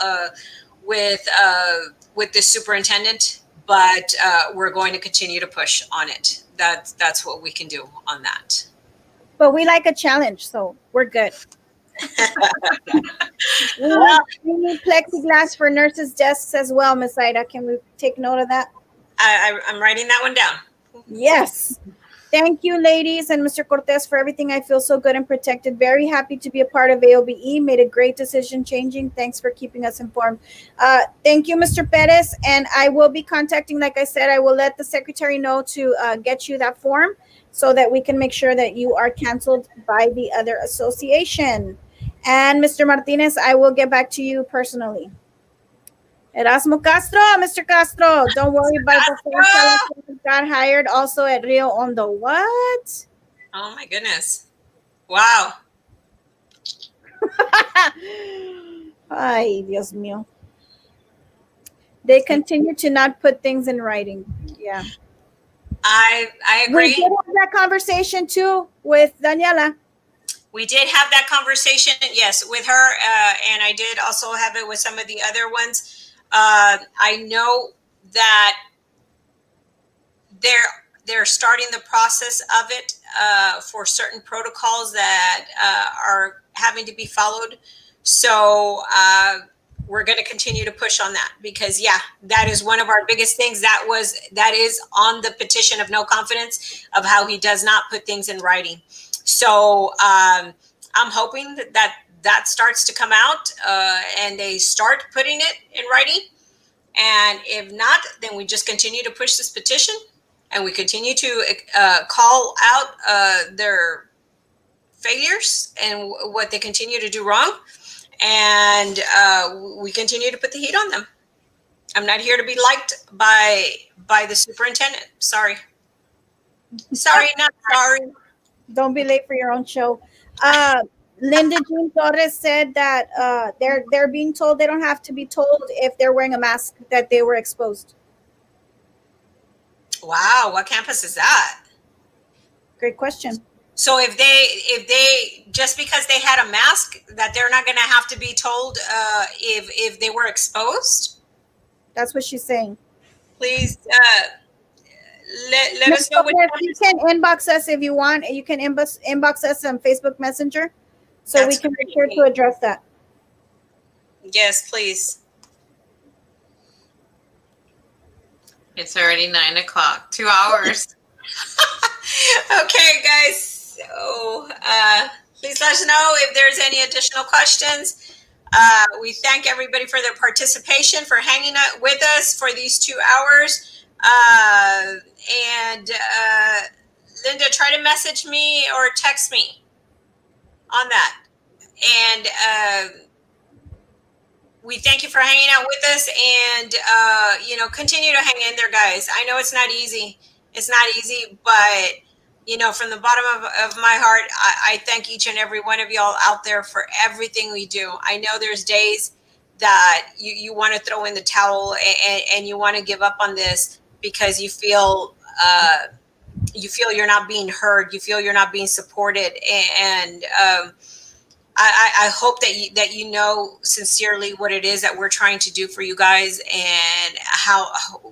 [SPEAKER 2] with the superintendent, but we're going to continue to push on it. That's what we can do on that.
[SPEAKER 1] But we like a challenge, so we're good. We need plexiglass for nurses' desks as well, Ms. Ida. Can we take note of that?
[SPEAKER 2] I'm writing that one down.
[SPEAKER 1] Yes. Thank you, ladies, and Mr. Cortez, for everything. I feel so good and protected. Very happy to be a part of AOBE. Made a great decision changing. Thanks for keeping us informed. Thank you, Mr. Perez. And I will be contacting, like I said, I will let the secretary know to get you that form so that we can make sure that you are canceled by the other association. And Mr. Martinez, I will get back to you personally. Erasmo Castro, Mr. Castro, don't worry about the form. Got hired also at Rio Hondo. What?
[SPEAKER 2] Oh my goodness. Wow.
[SPEAKER 1] Ay, Dios mío. They continue to not put things in writing. Yeah.
[SPEAKER 2] I
[SPEAKER 1] We
[SPEAKER 2] agree.
[SPEAKER 1] did have that conversation too with Daniela.
[SPEAKER 2] We did have that conversation, yes, with her, and I did also have it with some of the other ones. I know that they're starting the process of it for certain protocols that are having to be followed. So we're going to continue to push on that because, yeah, that is one of our biggest things. That is on the petition of no confidence of how he does not put things in writing. So I'm hoping that starts to come out and they start putting it in writing. And if not, then we just continue to push this petition and we continue to call out their failures and what they continue to do wrong. And we continue to put the heat on them. I'm not here to be liked by the superintendent. Sorry. Sorry, not sorry.
[SPEAKER 1] Don't be late for your own show. Linda Jean Torres said that they're being told they don't have to be told if they're wearing a mask that they were exposed.
[SPEAKER 2] Wow, what campus is that?
[SPEAKER 1] Great question.
[SPEAKER 2] So if they just because they had a mask that they're not going to have to be told if they were exposed?
[SPEAKER 1] That's what she's saying.
[SPEAKER 2] Please let us know what
[SPEAKER 1] you can inbox us if you want. You can inbox us on Facebook Messenger, so we can make sure to address that.
[SPEAKER 2] Yes, please.
[SPEAKER 3] It's already 9 o'clock. 2 hours.
[SPEAKER 2] Okay, guys. So please let us know if there's any additional questions. We thank everybody for their participation, for hanging out with us for these 2 hours. And Linda, try to message me or text me on that. And we thank you for hanging out with us, and continue to hang in there, guys. I know it's not easy. It's not easy, but from the bottom of my heart, I thank each and every one of y'all out there for everything we do. I know there's days that you want to throw in the towel and you want to give up on this because you feel you're not being heard, you feel you're not being supported, and I hope that you know sincerely what it is that we're trying to do for you guys, and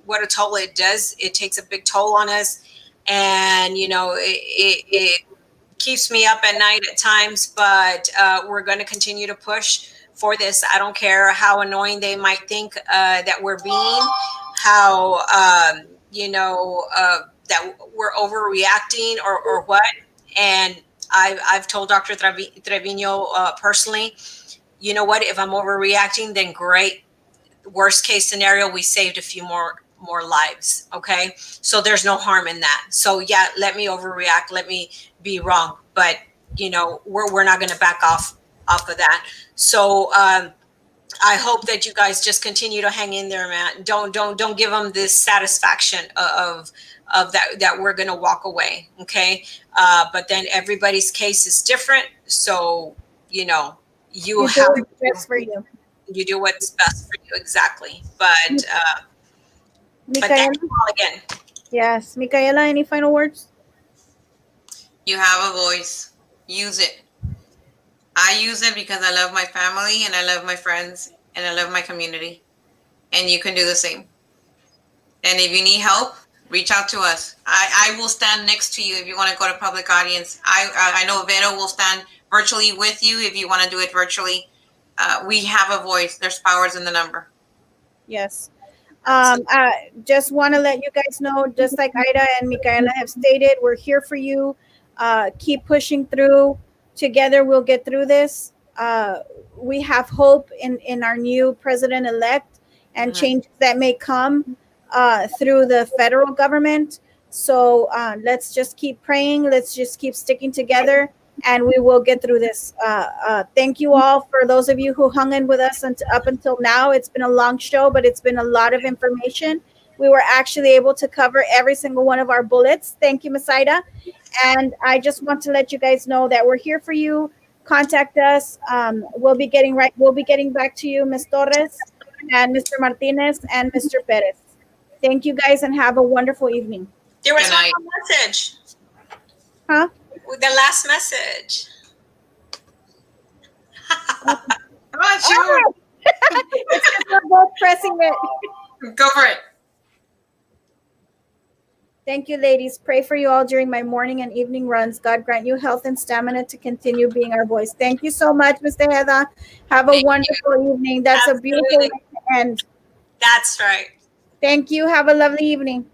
[SPEAKER 2] what a toll it does. It takes a big toll on us, and it keeps me up at night at times. But we're going to continue to push for this. I don't care how annoying they might think that we're being, how that we're overreacting or what. And I've told Dr. Trevino personally, you know what, if I'm overreacting, then great. Worst case scenario, we saved a few more lives. Okay. So there's no harm in that. So yeah, let me overreact. Let me be wrong. But we're not going to back off of that. So, I hope that you guys just continue to hang in there, man. Don't give them this satisfaction of that we're going to walk away. Okay. But then everybody's case is different. So, you
[SPEAKER 1] do what's best for you.
[SPEAKER 2] You do what's best for you. Exactly. But thank you all again.
[SPEAKER 1] Yes. Micaela, any final words?
[SPEAKER 3] You have a voice. Use it. I use it because I love my family and I love my friends and I love my community. And you can do the same. And if you need help, reach out to us. I will stand next to you if you want to go to public audience. I know Vero will stand virtually with you if you want to do it virtually. We have a voice. There's powers in the number.
[SPEAKER 1] Yes. I just want to let you guys know, just like Ida and Micaela have stated, we're here for you. Keep pushing through. Together, we'll get through this. We have hope in our new president-elect and changes that may come through the federal government. So let's just keep praying. Let's just keep sticking together, and we will get through this. Thank you all for those of you who hung in with us up until now. It's been a long show, but it's been a lot of information. We were actually able to cover every single one of our bullets. Thank you, Ms. Ida. And I just want to let you guys know that we're here for you. Contact us. We'll be getting back to you, Ms. Torres and Mr. Martinez and Mr. Perez. Thank you guys and have a wonderful evening.
[SPEAKER 2] There was
[SPEAKER 3] Good
[SPEAKER 2] one
[SPEAKER 3] night.
[SPEAKER 2] more message.
[SPEAKER 1] Huh?
[SPEAKER 2] The last message.
[SPEAKER 3] Oh, sure.
[SPEAKER 1] It's just we're both pressing it.
[SPEAKER 3] Go for it.
[SPEAKER 1] Thank you, ladies. Pray for you all during my morning and evening runs. God grant you health and stamina to continue being our voice. Thank you so much, Mr. Heather. Have a
[SPEAKER 2] Thank you.
[SPEAKER 1] wonderful evening. That's a beautiful way
[SPEAKER 2] Absolutely.
[SPEAKER 1] to end.
[SPEAKER 2] That's right.
[SPEAKER 1] Thank you. Have a lovely evening.